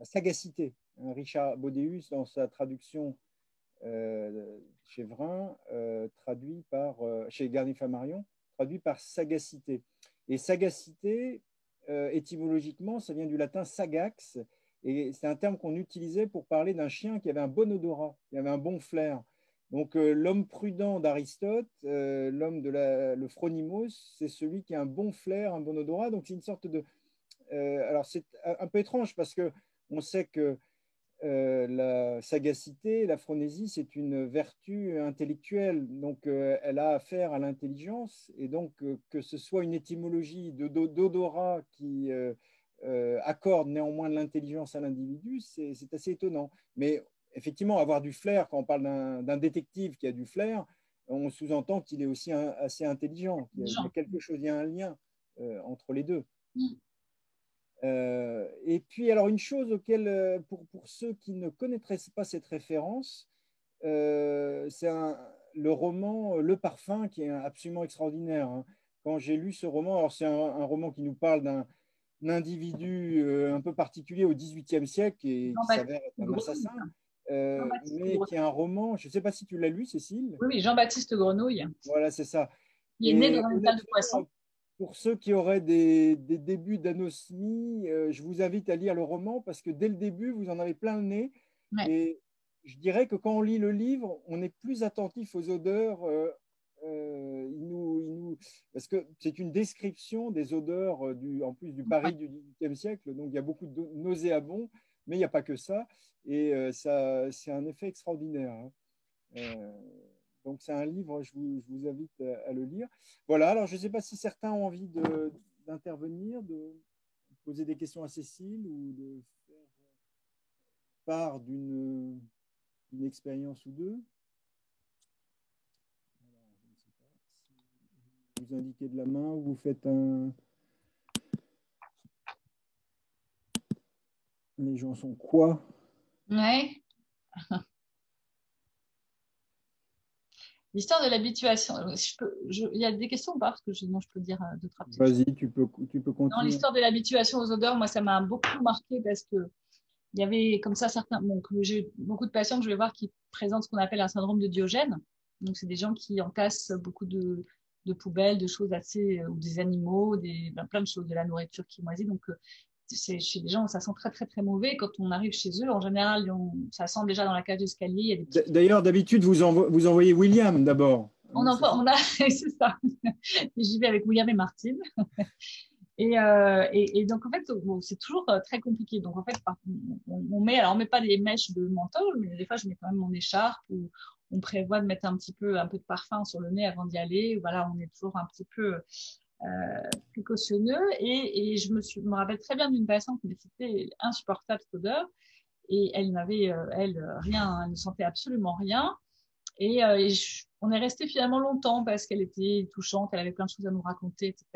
sagacité. Richard Bodéus, dans sa traduction chez Vrin, chez Garnier Flammarion, traduit par sagacité. Et sagacité, étymologiquement, ça vient du latin sagax, et c'est un terme qu'on utilisait pour parler d'un chien qui avait un bon odorat, qui avait un bon flair. Donc l'homme prudent d'Aristote, le phronimos, c'est celui qui a un bon flair, un bon odorat. Donc c'est une sorte de... alors c'est un peu étrange parce qu'on sait que la sagacité, la phronésie, c'est une vertu intellectuelle, donc elle a affaire à l'intelligence, et donc que ce soit une étymologie d'odorat qui accorde néanmoins de l'intelligence à l'individu, c'est assez étonnant. Mais effectivement, avoir du flair, quand on parle d'un détective qui a du flair, on sous-entend qu'il est aussi assez intelligent, qu'il y a quelque chose, il y a un lien entre les deux. Et puis, alors, une chose auquel, pour ceux qui ne connaîtraient pas cette référence, c'est le roman Le Parfum, qui est absolument extraordinaire. Hein. Quand j'ai lu ce roman, alors c'est un roman qui nous parle d'un individu un peu particulier au XVIIIe siècle et qui s'avère être un assassin, mais qui est un roman, je ne sais pas si tu l'as lu, Cécile. Oui, Jean-Baptiste Grenouille. Voilà, c'est ça. Il est né dans une salle de poisson. Pour ceux qui auraient des débuts d'anosmie, je vous invite à lire le roman parce que dès le début, vous en avez plein le nez. Ouais. Et je dirais que quand on lit le livre, on est plus attentif aux odeurs. Parce que c'est une description des odeurs, en plus du Paris du XVIIIe siècle. Donc, il y a beaucoup de nauséabonds, mais il n'y a pas que ça. Et c'est un effet extraordinaire. Hein. Donc, c'est un livre, je vous invite à le lire. Voilà, alors je ne sais pas si certains ont envie d'intervenir, de poser des questions à Cécile ou de faire part d'une expérience ou deux. Alors, je ne sais pas si vous indiquez de la main ou vous faites un... Les gens sont quoi? Ouais. L'histoire de l'habituation. Il y a des questions ou pas? Parce que sinon, je peux dire d'autres choses. Vas-y, tu peux continuer. Dans l'histoire de l'habituation aux odeurs, moi, ça m'a beaucoup marqué parce que il y avait comme ça certains. Bon, j'ai beaucoup de patients que je vais voir qui présentent ce qu'on appelle un syndrome de Diogène. Donc, c'est des gens qui entassent beaucoup de de poubelles, de choses assez, ou des animaux, plein de choses, de la nourriture qui moisit. Donc, chez les gens, ça sent très, très, très mauvais. Quand on arrive chez eux, en général, ça sent déjà dans la cage d'escalier. Il y a des petites... D'ailleurs, d'habitude, vous envoyez William d'abord. On Hein, envoie, on a, c'est ça. J'y vais avec William et Martine. Et donc, en fait, bon, c'est toujours très compliqué. Donc, en fait, on met pas des mèches de menthol, mais des fois, je mets quand même mon écharpe ou on prévoit de mettre un peu de parfum sur le nez avant d'y aller. Voilà, on est toujours un petit peu précautionneux. Et me rappelle très bien d'une patiente, mais c'était insupportable cette odeur. Et elle n'avait, rien, elle ne sentait absolument rien. On est resté finalement longtemps parce qu'elle était touchante, elle avait plein de choses à nous raconter, etc.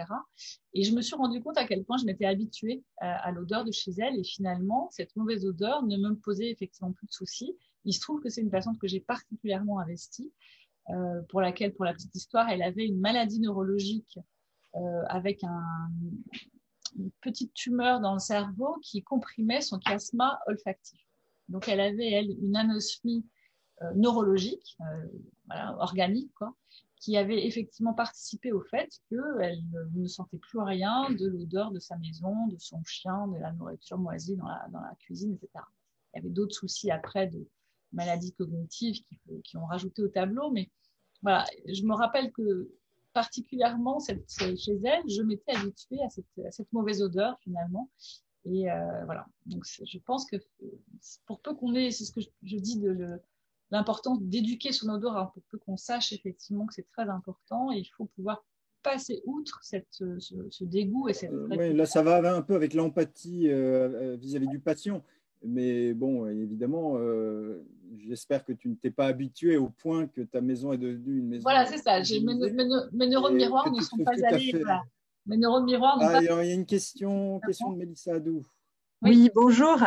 Et je me suis rendu compte à quel point je m'étais habituée à l'odeur de chez elle. Et finalement, cette mauvaise odeur ne me posait effectivement plus de soucis. Il se trouve que c'est une patiente que j'ai particulièrement investie, pour laquelle, pour la petite histoire, elle avait une maladie neurologique avec une petite tumeur dans le cerveau qui comprimait son chiasma olfactif. Donc, elle avait, elle, une anosmie neurologique, voilà, organique, quoi, qui avait effectivement participé au fait qu'elle ne sentait plus rien de l'odeur de sa maison, de son chien, de la nourriture moisie dans la cuisine, etc. Il y avait d'autres soucis après de maladies cognitives qui ont rajouté au tableau, mais voilà, je me rappelle que particulièrement chez elle, je m'étais habituée à cette mauvaise odeur finalement. Et voilà, donc je pense que pour peu qu'on ait, c'est ce que je dis de l'importance d'éduquer son odorat, pour peu qu'on sache effectivement que c'est très important, et il faut pouvoir passer outre ce dégoût et cette... Oui, là, ça va un peu avec l'empathie vis-à-vis du patient. Mais bon, évidemment, j'espère que tu ne t'es pas habitué au point que ta maison est devenue une maison Voilà, c'est ça. hygiénisée Mes neurones et que miroirs ne tu sont trouves pas tout à allés. fait. Voilà. Mes neurones miroirs n'ont Ah, pas. il y a une question de Mélissa Adou. Oui. Oui, bonjour.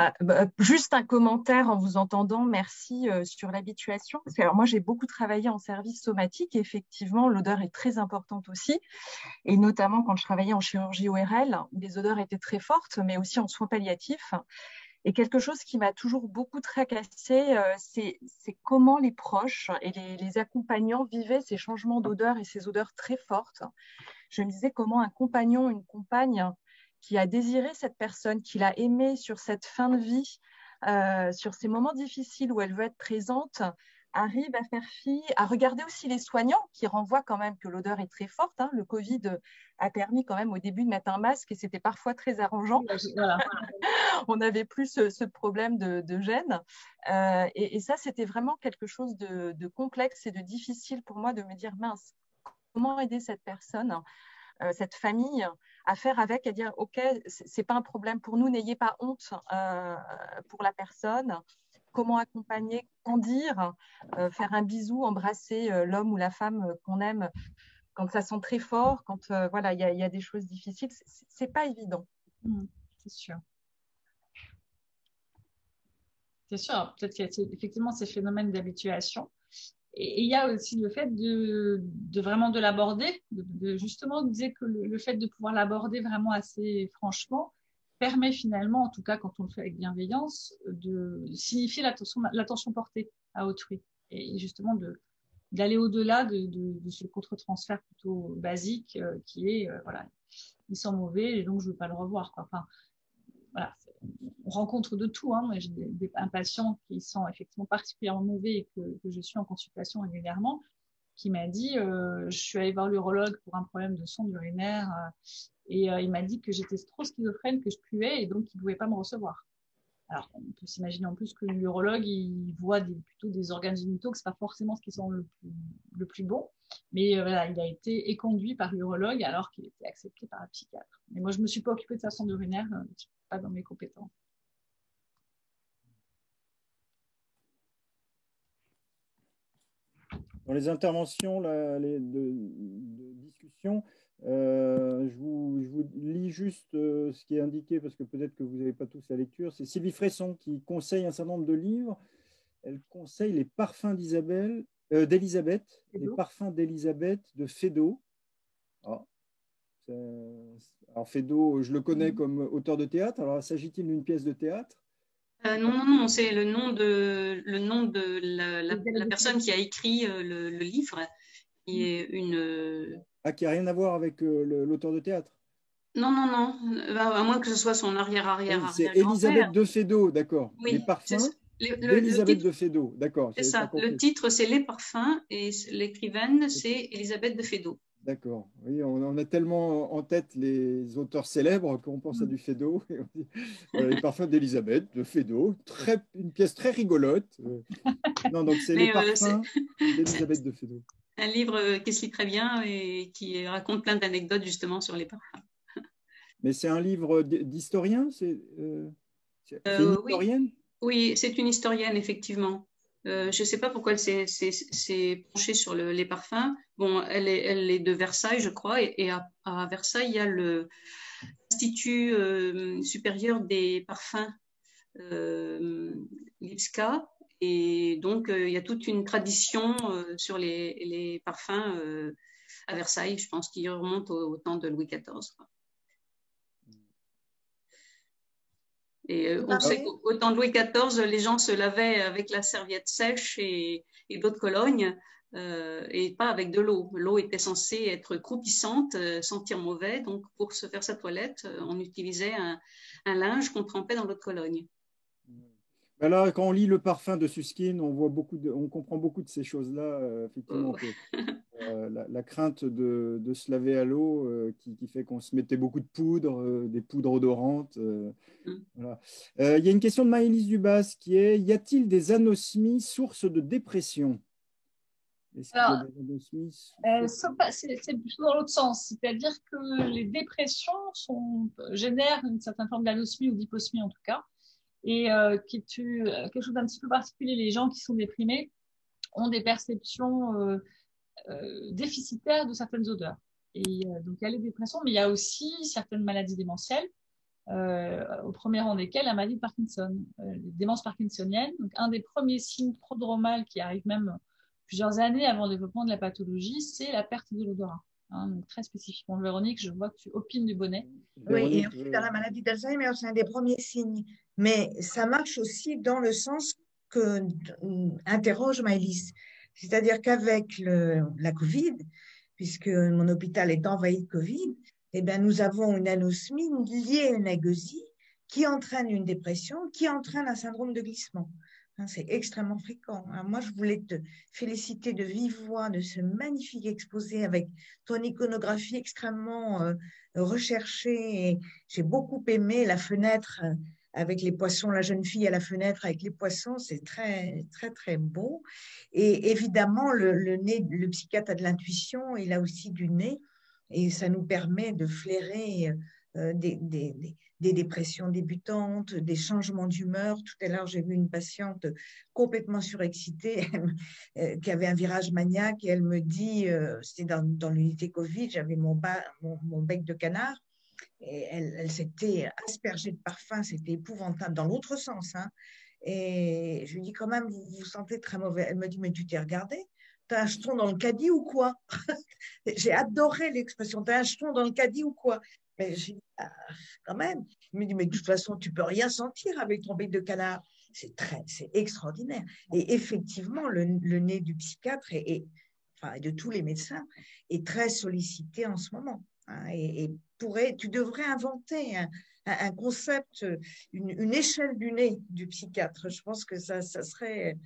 Juste un commentaire en vous entendant. Merci sur l'habituation. Parce que, alors, moi, j'ai beaucoup travaillé en service somatique et effectivement, l'odeur est très importante aussi. Et notamment quand je travaillais en chirurgie ORL, où les odeurs étaient très fortes, mais aussi en soins palliatifs. Et quelque chose qui m'a toujours beaucoup tracassé, c'est comment les proches et les accompagnants vivaient ces changements d'odeur et ces odeurs très fortes. Je me disais comment un compagnon, une compagne qui a désiré cette personne, qui l'a aimée sur cette fin de vie, sur ces moments difficiles où elle veut être présente, arrive à faire fi, à regarder aussi les soignants qui renvoient quand même que l'odeur est très forte. Hein. Le Covid a permis quand même au début de mettre un masque et c'était parfois très arrangeant. Voilà. On n'avait plus ce problème de gêne. Et ça, c'était vraiment quelque chose de complexe et de difficile pour moi de me dire, mince, comment aider cette personne, cette famille, à faire avec, à dire, OK, c'est pas un problème pour nous, n'ayez pas honte pour la personne. Comment accompagner, qu'en dire, faire un bisou, embrasser l'homme ou la femme qu'on aime quand ça sent très fort, quand voilà, il y a des choses difficiles, c'est pas évident. C'est sûr. C'est sûr. Peut-être qu'il y a effectivement ces phénomènes d'habituation. Et il y a aussi le fait de vraiment de l'aborder, justement, on disait que le fait de pouvoir l'aborder vraiment assez franchement permet finalement, en tout cas quand on le fait avec bienveillance, de signifier l'attention portée à autrui. Et justement d'aller au-delà de ce contre-transfert plutôt basique qui est, voilà, il sent mauvais et donc je ne veux pas le revoir, quoi. Enfin, voilà, on rencontre de tout. Hein. J'ai un patient qui sent effectivement particulièrement mauvais et que je suis en consultation régulièrement, qui m'a dit je suis allée voir l'urologue pour un problème de sonde urinaire et il m'a dit que j'étais trop schizophrène, que je puais et donc il ne pouvait pas me recevoir. Alors, on peut s'imaginer en plus que l'urologue, il voit plutôt des organes génitaux, que ce n'est pas forcément ce qui sent le plus bon. Mais voilà, il a été éconduit par l'urologue alors qu'il était accepté par un psychiatre. Mais moi, je ne me suis pas occupée de sa sonde urinaire, ce n'est pas dans mes compétences. Dans les interventions de discussion, je vous lis juste ce qui est indiqué parce que peut-être que vous n'avez pas tous la lecture. C'est Sylvie Fresson qui conseille un certain nombre de livres. Elle conseille les parfums d'Elisabeth, les parfums d'Elisabeth de Feydeau. Alors Feydeau, je le connais comme auteur de théâtre. Alors s'agit-il d'une pièce de théâtre? Non, c'est le nom de la personne qui a écrit le livre, qui est Ah, qui n'a rien à voir avec l'auteur de théâtre. Non, non, non, à moins que ce soit son Oui, c'est arrière-arrière-arrière-grand-père. Élisabeth de Fédot, d'accord. Les Oui, parfums le d'Élisabeth titre, de Fédot, d'accord, c'est j'avais pas ça. Le compris. titre, c'est Les Parfums et l'écrivaine, c'est Élisabeth de Fédot. D'accord. Oui, on a tellement en tête les auteurs célèbres qu'on pense à du Fédot. Et on dit, voilà, les parfums d'Élisabeth de Fédot, une pièce très rigolote. Non, donc c'est les Mais parfums d'Élisabeth de Fédot. un livre qui se lit très bien et qui raconte plein d'anecdotes justement sur les parfums. Mais c'est un livre d'historien? C'est une Oui, historienne? oui, c'est une historienne, effectivement. Je ne sais pas pourquoi elle s'est penchée sur les parfums. Bon, elle est de Versailles, je crois, et à Versailles, il y a l'Institut supérieur des parfums, l'IPSCA, et donc il y a toute une tradition sur les parfums à Versailles, je pense, qui remonte au temps de Louis XIV. Et on sait qu'au temps de Louis XIV, les gens se lavaient avec la serviette sèche et d'eau de Cologne et pas avec de l'eau. L'eau était censée être croupissante, sentir mauvais. Donc, pour se faire sa toilette, on utilisait un linge qu'on trempait dans l'eau de Cologne. Ben là, quand on lit Le Parfum de Susskind, on comprend beaucoup de ces choses-là, effectivement, que la crainte de se laver à l'eau qui fait qu'on se mettait beaucoup de poudre, des poudres odorantes. Voilà. Il y a une question de Maëlys Dubas qui est: y a-t-il des anosmies sources de dépression? Est-ce qu'il y a Alors, des anosmies c'est plutôt dans l'autre sens, c'est-à-dire que les dépressions génèrent une certaine forme d'anosmie ou d'hyposmie en tout cas, et qui tue quelque chose d'un petit peu particulier. Les gens qui sont déprimés ont des perceptions déficitaires de certaines odeurs. Et donc il y a les dépressions, mais il y a aussi certaines maladies démentielles, au premier rang desquelles la maladie de Parkinson, les démences parkinsoniennes. Donc un des premiers signes prodromal qui arrive même plusieurs années avant le développement de la pathologie, c'est la perte de l'odorat. Hein, donc très spécifiquement. Véronique, je vois que tu opines du bonnet. Oui, et aussi dans la maladie d'Alzheimer, c'est un des premiers signes. Mais ça marche aussi dans le sens que interroge Maëlys. C'est-à-dire qu'avec la Covid, puisque mon hôpital est envahi de Covid, eh bien, nous avons une anosmie liée à une agueusie qui entraîne une dépression, qui entraîne un syndrome de glissement. C'est extrêmement fréquent. Moi, je voulais te féliciter de vive voix de ce magnifique exposé avec ton iconographie extrêmement recherchée. J'ai beaucoup aimé la fenêtre avec les poissons, la jeune fille à la fenêtre avec les poissons, c'est très, très, très beau. Et évidemment, le nez, le psychiatre a de l'intuition, il a aussi du nez, et ça nous permet de flairer des dépressions débutantes, des changements d'humeur. Tout à l'heure, j'ai vu une patiente complètement surexcitée qui avait un virage maniaque et elle me dit, c'était dans l'unité Covid, j'avais mon bec de canard et elle s'était aspergée de parfum, c'était épouvantable dans l'autre sens. Hein. Et je lui dis quand même, vous vous sentez très mauvais. Elle me dit, mais tu t'es regardé? T'as un jeton dans le caddie ou quoi? J'ai adoré l'expression, t'as un jeton dans le caddie ou quoi? Mais j'ai dit, ah, quand même. Il me dit, mais de toute façon, tu peux rien sentir avec ton bec de canard. C'est extraordinaire. Et effectivement, le nez du psychiatre enfin, de tous les médecins est très sollicité en ce moment. Hein, et tu devrais inventer un concept, une échelle du nez du psychiatre. Je pense que ça serait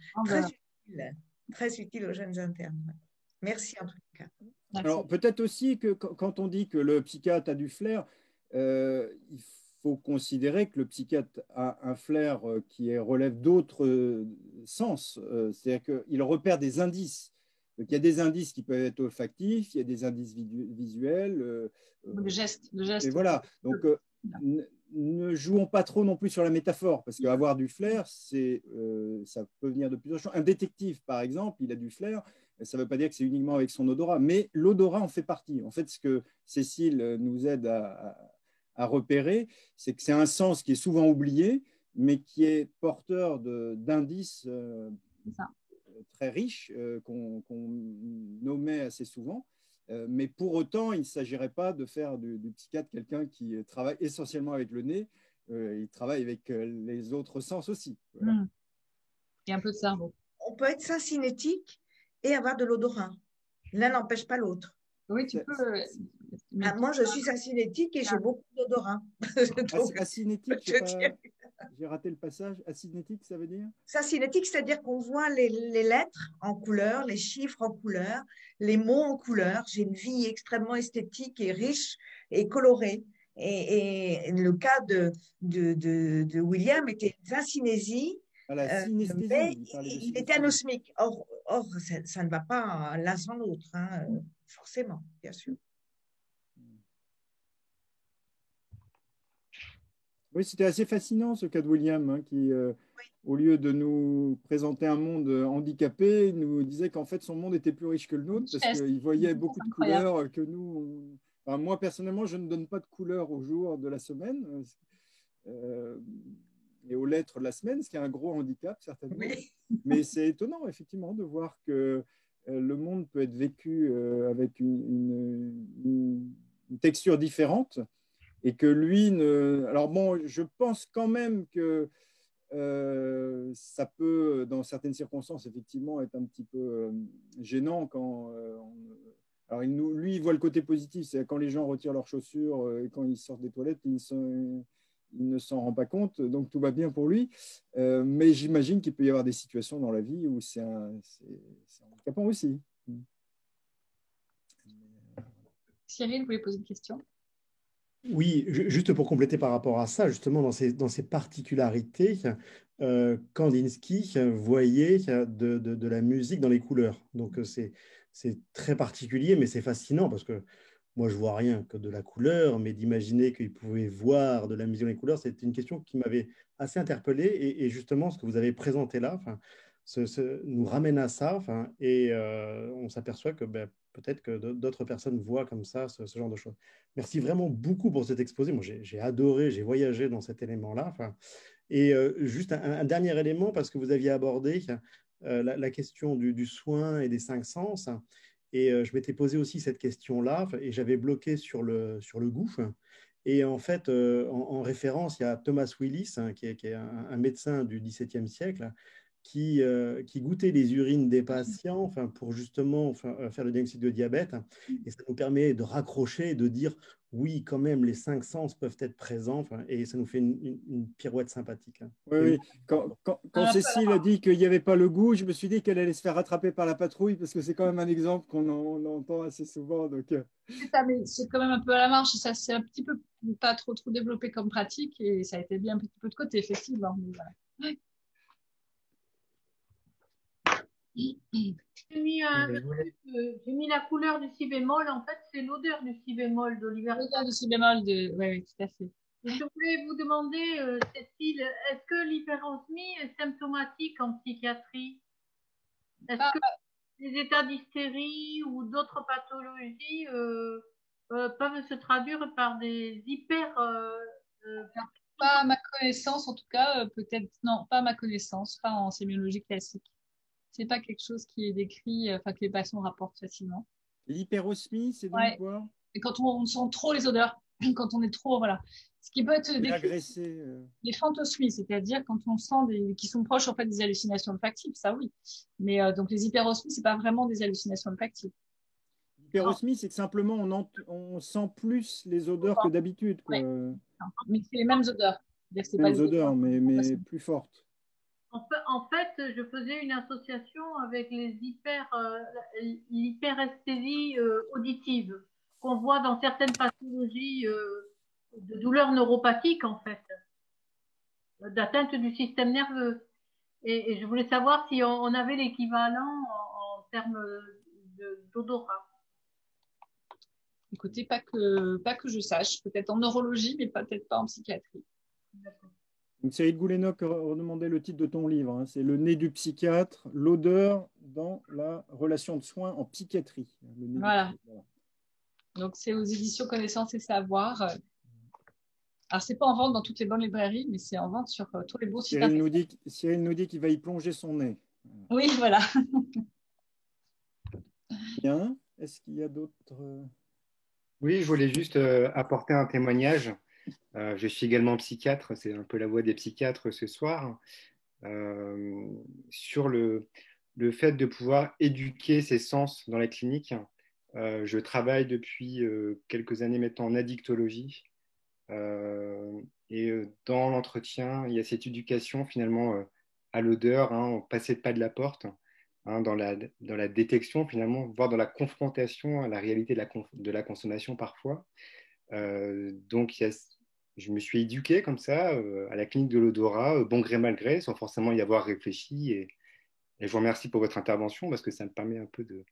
très utile aux jeunes internes. Merci en tout cas. Alors peut-être aussi que quand on dit que le psychiatre a du flair, il faut considérer que le psychiatre a un flair qui relève d'autres sens. C'est-à-dire qu'il repère des indices. Donc, il y a des indices qui peuvent être olfactifs, il y a des indices visuels. Le geste. Et voilà. Donc, ne jouons pas trop non plus sur la métaphore, parce qu'avoir du flair, ça peut venir de plusieurs choses. Un détective, par exemple, il a du flair. Ça ne veut pas dire que c'est uniquement avec son odorat, mais l'odorat en fait partie. En fait, ce que Cécile nous aide à repérer, c'est que c'est un sens qui est souvent oublié, mais qui est porteur d'indices très riches qu'on nommait assez souvent. Mais pour autant, il ne s'agirait pas de faire du psychiatre quelqu'un qui travaille essentiellement avec le nez. Il travaille avec les autres sens aussi. Voilà. Il y a un peu de cerveau. On peut être syncinétique et avoir de l'odorat. L'un n'empêche pas l'autre. Oui, tu peux. Moi, je suis acinétique et j'ai beaucoup d'odorat. Acinétique, j'ai raté le passage. Acinétique, ça veut dire? Acinétique, c'est-à-dire qu'on voit les lettres en couleur, les chiffres en couleur, les mots en couleur. J'ai une vie extrêmement esthétique et riche et colorée. Et le cas de William était une acinésie, La synesthésie, mais il parlait de il était synesthésie. anosmique. Or ça ne va pas l'un sans l'autre, hein, forcément, bien sûr. Oui, c'était assez fascinant ce cas de William, hein, qui, au lieu de nous présenter un monde handicapé, nous disait qu'en fait son monde était plus riche que le nôtre parce qu'il voyait beaucoup de couleurs que nous. Enfin, moi, personnellement, je ne donne pas de couleurs aux jours de la semaine et aux lettres de la semaine, ce qui est un gros handicap, certainement. Oui. Mais c'est étonnant, effectivement, de voir que le monde peut être vécu avec une texture différente. Et que lui ne. Alors bon, je pense quand même que ça peut, dans certaines circonstances, effectivement, être un petit peu gênant quand. Alors lui, il voit le côté positif, c'est quand les gens retirent leurs chaussures et quand ils sortent des toilettes, il ne s'en rend pas compte, donc tout va bien pour lui. Mais j'imagine qu'il peut y avoir des situations dans la vie où c'est handicapant aussi. Cyril, vous voulez poser une question? Oui, juste pour compléter par rapport à ça, justement, dans ces particularités, Kandinsky voyait de la musique dans les couleurs. Donc, c'est très particulier, mais c'est fascinant parce que moi, je vois rien que de la couleur, mais d'imaginer qu'il pouvait voir de la musique dans les couleurs, c'était une question qui m'avait assez interpellé. Et justement, ce que vous avez présenté là, nous ramène à ça, et on s'aperçoit que peut-être que d'autres personnes voient comme ça ce genre de choses. Merci vraiment beaucoup pour cet exposé. Moi, j'ai adoré, j'ai voyagé dans cet élément-là. Et juste un dernier élément, parce que vous aviez abordé la question du soin et des 5 sens. Et je m'étais posé aussi cette question-là, et j'avais bloqué sur le goût. Et en fait, en référence, il y a Thomas Willis, qui est un médecin du XVIIe siècle, qui goûtait les urines des patients pour justement faire le diagnostic de diabète. Et ça nous permet de raccrocher et de dire oui, quand même, les 5 sens peuvent être présents. Et ça nous fait une pirouette sympathique. Oui. Quand Cécile a dit qu'il n'y avait pas le goût, je me suis dit qu'elle allait se faire rattraper par la patrouille parce que c'est quand même un exemple qu'on entend assez souvent. Donc, c'est quand même un peu à la marge. Ça, c'est un petit peu pas trop développé comme pratique et ça a été bien un petit peu de côté, effectivement. Mais voilà. J'ai mis la couleur du si bémol. En fait, c'est l'odeur du si bémol d'Oliver. L'odeur du si bémol, oui, tout à fait. Et je voulais vous demander, Cécile, est-ce que l'hyperosmie est symptomatique en psychiatrie? Est-ce que les états d'hystérie ou d'autres pathologies peuvent se traduire par des pas à ma connaissance, en tout cas, peut-être, non, pas à ma connaissance, pas en sémiologie classique. C'est pas quelque chose qui est décrit, que les patients rapportent facilement. L'hyperosmie, c'est donc quoi? Et quand on sent trop les odeurs, quand on est trop, voilà. Ce qui peut être agressé. Les phantosmies, c'est-à-dire quand on sent qui sont proches en fait des hallucinations olfactives, ça oui. Mais donc les hyperosmies, c'est pas vraiment des hallucinations olfactives. L'hyperosmie, c'est que simplement on sent plus les odeurs que d'habitude, quoi. Ouais. Mais c'est les mêmes odeurs. C'est les mêmes odeurs, mais plus fortes. En fait, je faisais une association avec l'hyperesthésie auditive qu'on voit dans certaines pathologies de douleurs neuropathiques, en fait, d'atteinte du système nerveux. Et je voulais savoir si on avait l'équivalent en termes d'odorat. Écoutez, pas que je sache, peut-être en neurologie, mais peut-être pas en psychiatrie. D'accord. Donc, Cyril Goulénoc redemandait le titre de ton livre. Hein. C'est Le nez du psychiatre, l'odeur dans la relation de soins en psychiatrie. Voilà. Donc, c'est aux éditions Connaissance et Savoir. Alors, c'est pas en vente dans toutes les bonnes librairies, mais c'est en vente sur tous les beaux sites. Cyril nous dit qu'il va y plonger son nez. Oui, voilà. Bien. Est-ce qu'il y a d'autres... Oui, je voulais juste apporter un témoignage. Je suis également psychiatre, c'est un peu la voix des psychiatres ce soir, sur le fait de pouvoir éduquer ses sens dans la clinique. Je travaille depuis quelques années maintenant en addictologie. Dans l'entretien, il y a cette éducation finalement à l'odeur, on passait le pas de la porte, dans la détection finalement, voire dans la confrontation à la réalité de la consommation parfois. Donc je me suis éduqué comme ça à la clinique de l'odorat, bon gré mal gré, sans forcément y avoir réfléchi. Et je vous remercie pour votre intervention parce que ça me permet un peu de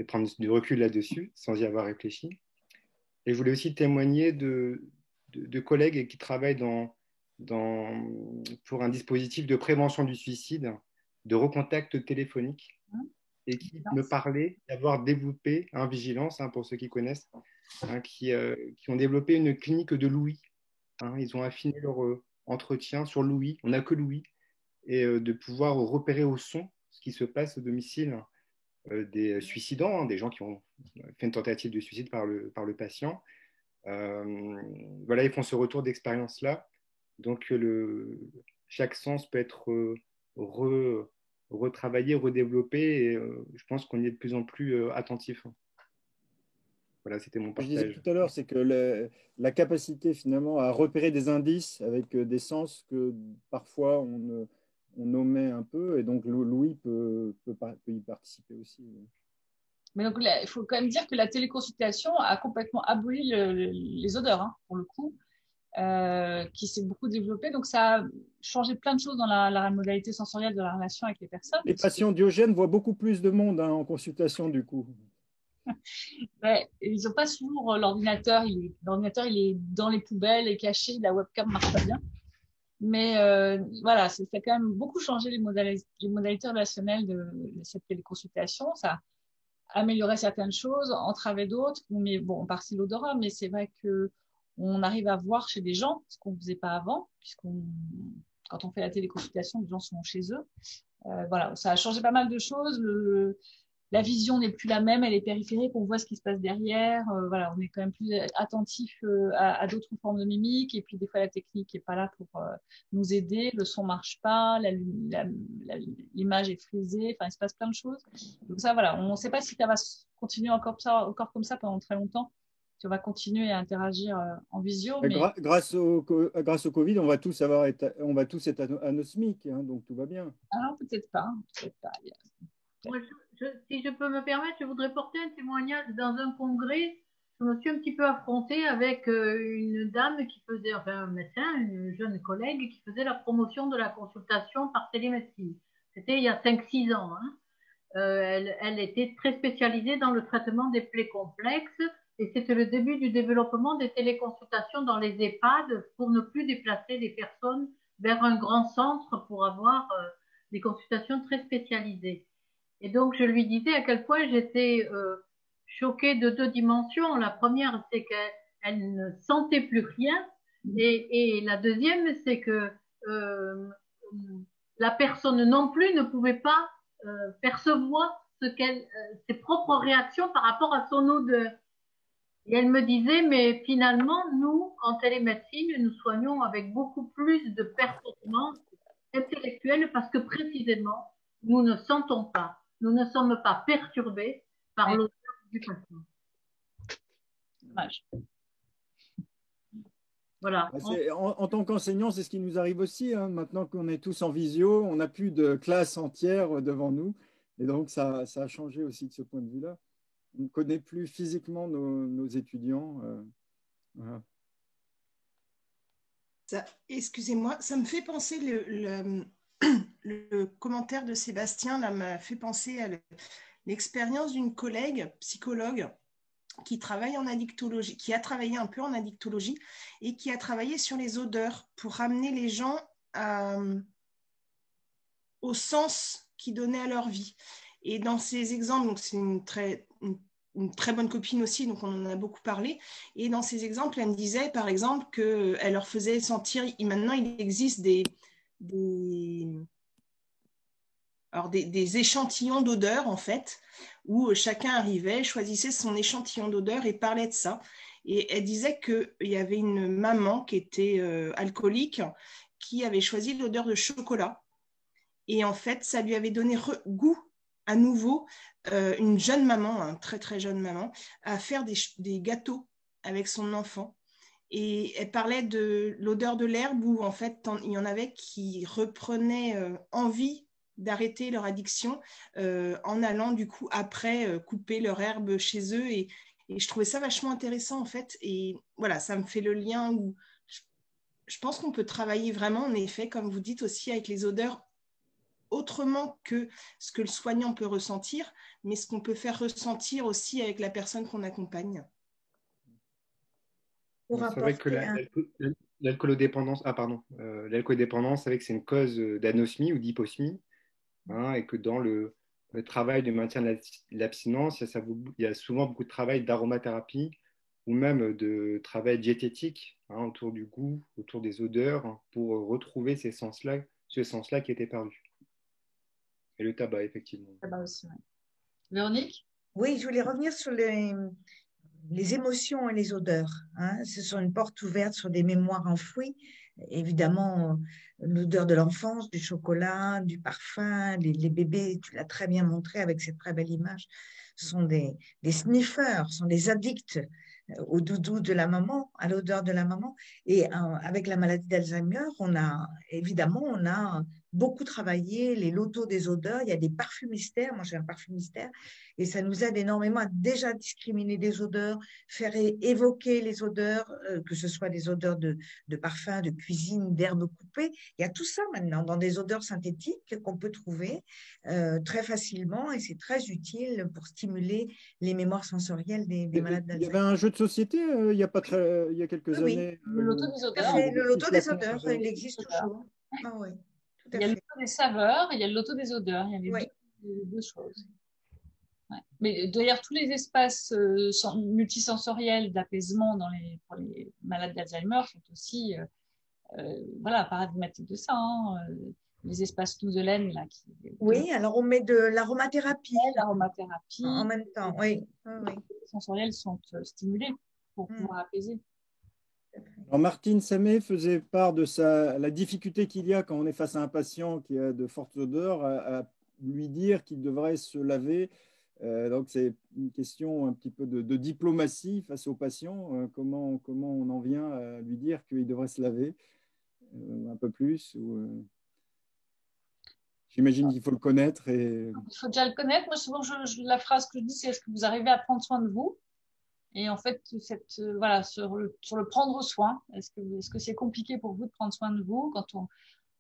prendre du recul là-dessus sans y avoir réfléchi. Et je voulais aussi témoigner de collègues qui travaillent pour un dispositif de prévention du suicide, de recontact téléphonique, et qui me parlaient d'avoir développé, vigilance pour ceux qui connaissent, qui ont développé une clinique de l'ouïe. Ils ont affiné leur entretien sur l'ouïe, on n'a que l'ouïe, et de pouvoir repérer au son ce qui se passe au domicile des suicidants, des gens qui ont fait une tentative de suicide par le patient. Voilà, ils font ce retour d'expérience-là. Donc, chaque sens peut être retravaillé, redéveloppé, et je pense qu'on y est de plus en plus attentif. Voilà, c'était mon partage. Je disais tout à l'heure, c'est que la capacité finalement à repérer des indices avec des sens que parfois on omet un peu, et donc l'ouïe peut y participer aussi. Mais donc, il faut quand même dire que la téléconsultation a complètement aboli les odeurs, pour le coup, qui s'est beaucoup développée. Donc, ça a changé plein de choses dans la modalité sensorielle de la relation avec les personnes. Les patients Diogène voient beaucoup plus de monde en consultation, du coup. Ouais, ils n'ont pas toujours l'ordinateur. L'ordinateur, il est dans les poubelles et caché. La webcam ne marche pas bien. Mais voilà, ça a quand même beaucoup changé les modalités relationnelles de cette téléconsultation. Ça a amélioré certaines choses, entravé d'autres, mais bon, en partie l'odorat, mais c'est vrai que on arrive à voir chez des gens ce qu'on ne faisait pas avant, quand on fait la téléconsultation, les gens sont chez eux. Voilà, ça a changé pas mal de choses. La vision n'est plus la même, elle est périphérique, on voit ce qui se passe derrière. Voilà, on est quand même plus attentif à d'autres formes de mimique. Et puis des fois la technique n'est pas là pour nous aider, le son marche pas, l'image est frisée. Enfin, il se passe plein de choses. Donc ça, voilà, on ne sait pas si ça va continuer encore comme ça pendant très longtemps. Si on va continuer à interagir en visio. Mais... Grâce au Covid, on va tous être anosmiques, donc tout va bien. Alors peut-être pas. Moi, si je peux me permettre, je voudrais porter un témoignage dans un congrès. Je me suis un petit peu affrontée avec une dame qui faisait, enfin un médecin, une jeune collègue qui faisait la promotion de la consultation par télémédecine. C'était il y a 5-6 ans. Elle était très spécialisée dans le traitement des plaies complexes et c'était le début du développement des téléconsultations dans les EHPAD pour ne plus déplacer les personnes vers un grand centre pour avoir des consultations très spécialisées. Et donc, je lui disais à quel point j'étais choquée de 2 dimensions. La première, c'est qu'elle ne sentait plus rien. Et la deuxième, c'est que la personne non plus ne pouvait pas percevoir ses propres réactions par rapport à son odeur. Et elle me disait, mais finalement, nous, en télémédecine, nous soignons avec beaucoup plus de performance intellectuelle parce que précisément, nous ne sentons pas. Nous ne sommes pas perturbés par l'odeur du patient. Dommage. Voilà. En tant qu'enseignant, c'est ce qui nous arrive aussi. Maintenant qu'on est tous en visio, on n'a plus de classe entière devant nous. Et donc, ça a changé aussi de ce point de vue-là. On ne connaît plus physiquement nos étudiants. Voilà. Excusez-moi, ça me fait penser le commentaire de Sébastien là m'a fait penser à l'expérience d'une collègue psychologue qui travaille en addictologie, qui a travaillé un peu en addictologie et qui a travaillé sur les odeurs pour ramener les gens au sens qu'ils donnaient à leur vie. Et dans ces exemples, donc c'est une très bonne copine aussi, donc on en a beaucoup parlé. Et dans ces exemples, elle me disait par exemple qu'elle leur faisait sentir, maintenant il existe des échantillons d'odeurs en fait, où chacun arrivait, choisissait son échantillon d'odeur et parlait de ça. Et elle disait qu'il y avait une maman qui était alcoolique qui avait choisi l'odeur de chocolat. Et en fait, ça lui avait donné goût à nouveau une jeune maman, une très très jeune maman, à faire des gâteaux avec son enfant. Et elle parlait de l'odeur de l'herbe où en fait il y en avait qui reprenaient envie d'arrêter leur addiction en allant du coup après couper leur herbe chez eux. Et je trouvais ça vachement intéressant en fait. Et voilà, ça me fait le lien où je pense qu'on peut travailler vraiment en effet, comme vous dites aussi, avec les odeurs autrement que ce que le soignant peut ressentir, mais ce qu'on peut faire ressentir aussi avec la personne qu'on accompagne. C'est vrai que l'alcoolodépendance, l'alcoolodépendance, c'est vrai que c'est une cause d'anosmie ou d'hyposmie, hein, et que dans le travail de maintien de l'abstinence, il y a souvent beaucoup de travail d'aromathérapie ou même de travail diététique, hein, autour du goût, autour des odeurs, hein, pour retrouver ces sens-là qui étaient perdus. Et le tabac, effectivement. Le tabac aussi, ouais. Véronique? Oui, je voulais revenir sur les émotions et les odeurs. Hein. Ce sont une porte ouverte sur des mémoires enfouies. Évidemment, l'odeur de l'enfance, du chocolat, du parfum, les bébés, tu l'as très bien montré avec cette très belle image, sont des sniffers, sont des addicts au doudou de la maman, à l'odeur de la maman. Et avec la maladie d'Alzheimer, on a beaucoup travaillé les lotos des odeurs. Il y a des parfumistères. Moi, j'ai un parfumistère et ça nous aide énormément à déjà discriminer des odeurs, faire évoquer les odeurs, que ce soit des odeurs de parfum, de cuisine, d'herbes coupées. Il y a tout ça maintenant dans des odeurs synthétiques qu'on peut trouver très facilement et c'est très utile pour stimuler les mémoires sensorielles des malades Il y d'Alzheimer. avait un jeu de société il y a quelques Oui, années. Le loto des tout à odeurs. fait. Le loto des Odeurs. odeurs, il existe toujours. Ah oui, tout Il à y a le fait. loto des saveurs, il y a le loto des odeurs. Il y avait Oui. deux choses. Ouais. Mais d'ailleurs, tous les espaces multisensoriels d'apaisement pour les malades d'Alzheimer sont aussi voilà, paradigmatiques de ça. Hein. Les espaces doux de laine, là. Oui, alors on met de l'aromathérapie L'aromathérapie. en même temps. Oui, oui. Les sensoriels sont stimulés pour pouvoir apaiser. Alors Martine Samé faisait part de la difficulté qu'il y a quand on est face à un patient qui a de fortes odeurs à lui dire qu'il devrait se laver. Donc c'est une question un petit peu de diplomatie face au patient. Comment on en vient à lui dire qu'il devrait se laver un peu plus J'imagine qu'il faut le connaître. Il faut déjà le connaître. Moi, souvent, la phrase que je dis, c'est: est-ce que vous arrivez à prendre soin de vous? Et en fait, voilà, sur le prendre soin, est-ce que c'est compliqué pour vous de prendre soin de vous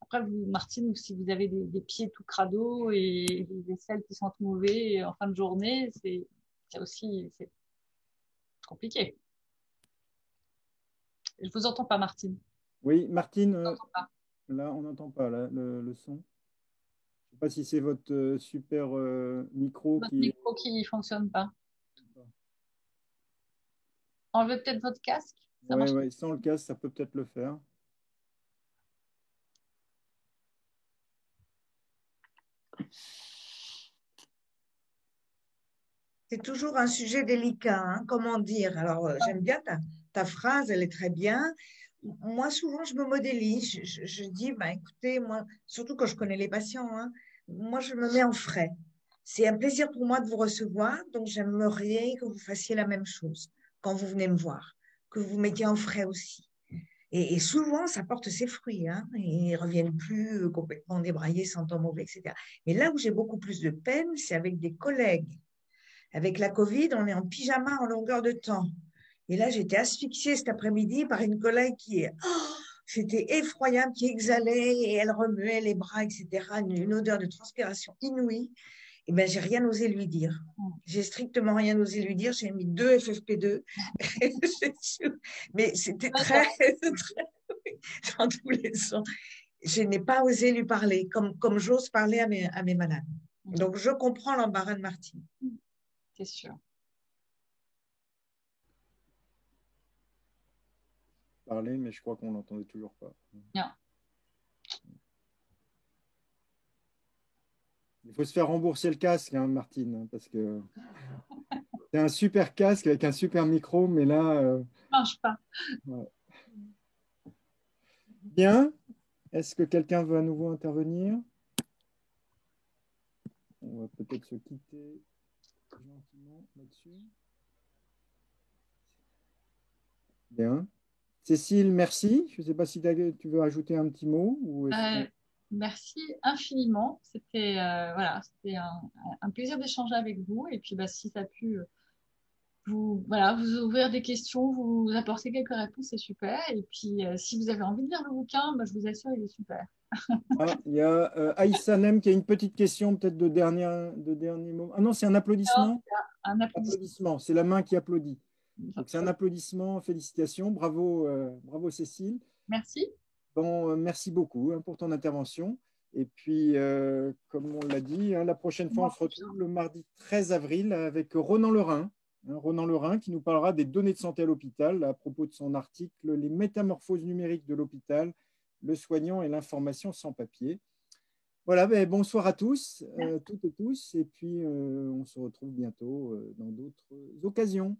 après, vous, Martine, si vous avez des pieds tout crado et des aisselles qui sentent mauvais en fin de journée, c'est compliqué. Je vous entends pas, Martine. Oui, Martine, pas. là, on n'entend pas le son. Je ne sais pas si c'est votre super micro micro qui fonctionne pas. Enlevez peut-être votre casque. Oui, sans le casque, ça peut peut-être le faire. C'est toujours un sujet délicat, hein, comment dire. Alors, j'aime bien ta phrase, elle est très bien. Moi, souvent, je me modélise. Je dis, bah, écoutez, moi, surtout quand je connais les patients, hein, moi, je me mets en frais. C'est un plaisir pour moi de vous recevoir, donc j'aimerais que vous fassiez la même chose quand vous venez me voir, que vous vous mettiez en frais aussi. Et souvent, ça porte ses fruits, hein, et ils ne reviennent plus complètement débraillés, sentant mauvais, etc. Mais là où j'ai beaucoup plus de peine, c'est avec des collègues. Avec la Covid, on est en pyjama en longueur de temps. Et là, j'étais asphyxiée cet après-midi par une collègue c'était effroyable, qui exhalait et elle remuait les bras, etc. Une odeur de transpiration inouïe. Et ben, j'ai rien osé lui dire. J'ai strictement rien osé lui dire. J'ai mis 2 FFP2. Mais c'était très dans tous les sens. Je n'ai pas osé lui parler comme j'ose parler à mes malades. Donc, je comprends l'embarras de Martine. C'est sûr. Parler, mais je crois qu'on l'entendait toujours pas. Non. Il faut se faire rembourser le casque, hein, Martine, parce que c'est un super casque avec un super micro, mais là... Ça marche pas. Ouais. Bien. Est-ce que quelqu'un veut à nouveau intervenir? On va peut-être se quitter. gentiment là-dessus. Bien. Cécile, merci. Je ne sais pas si tu veux ajouter un petit mot ou merci infiniment. C'était voilà, c'était un plaisir d'échanger avec vous. Et puis, si ça a pu vous ouvrir des questions, vous apporter quelques réponses, c'est super. Et puis, si vous avez envie de lire le bouquin, je vous assure, il est super. Il y a Aïssa Nem qui a une petite question, peut-être de dernier mot. Ah non, c'est un applaudissement. Non, un applaudissement. C'est la main qui applaudit. Donc, c'est un applaudissement. Félicitations. Bravo, bravo Cécile. Merci. Bon, merci beaucoup pour ton intervention. Et puis, comme on l'a dit, la prochaine fois, on se retrouve le mardi 13 avril avec Ronan Lerin. Ronan Lerin qui nous parlera des données de santé à l'hôpital à propos de son article « Les métamorphoses numériques de l'hôpital, le soignant et l'information sans papier ». Voilà, bonsoir à tous, toutes et tous. Et puis, on se retrouve bientôt dans d'autres occasions.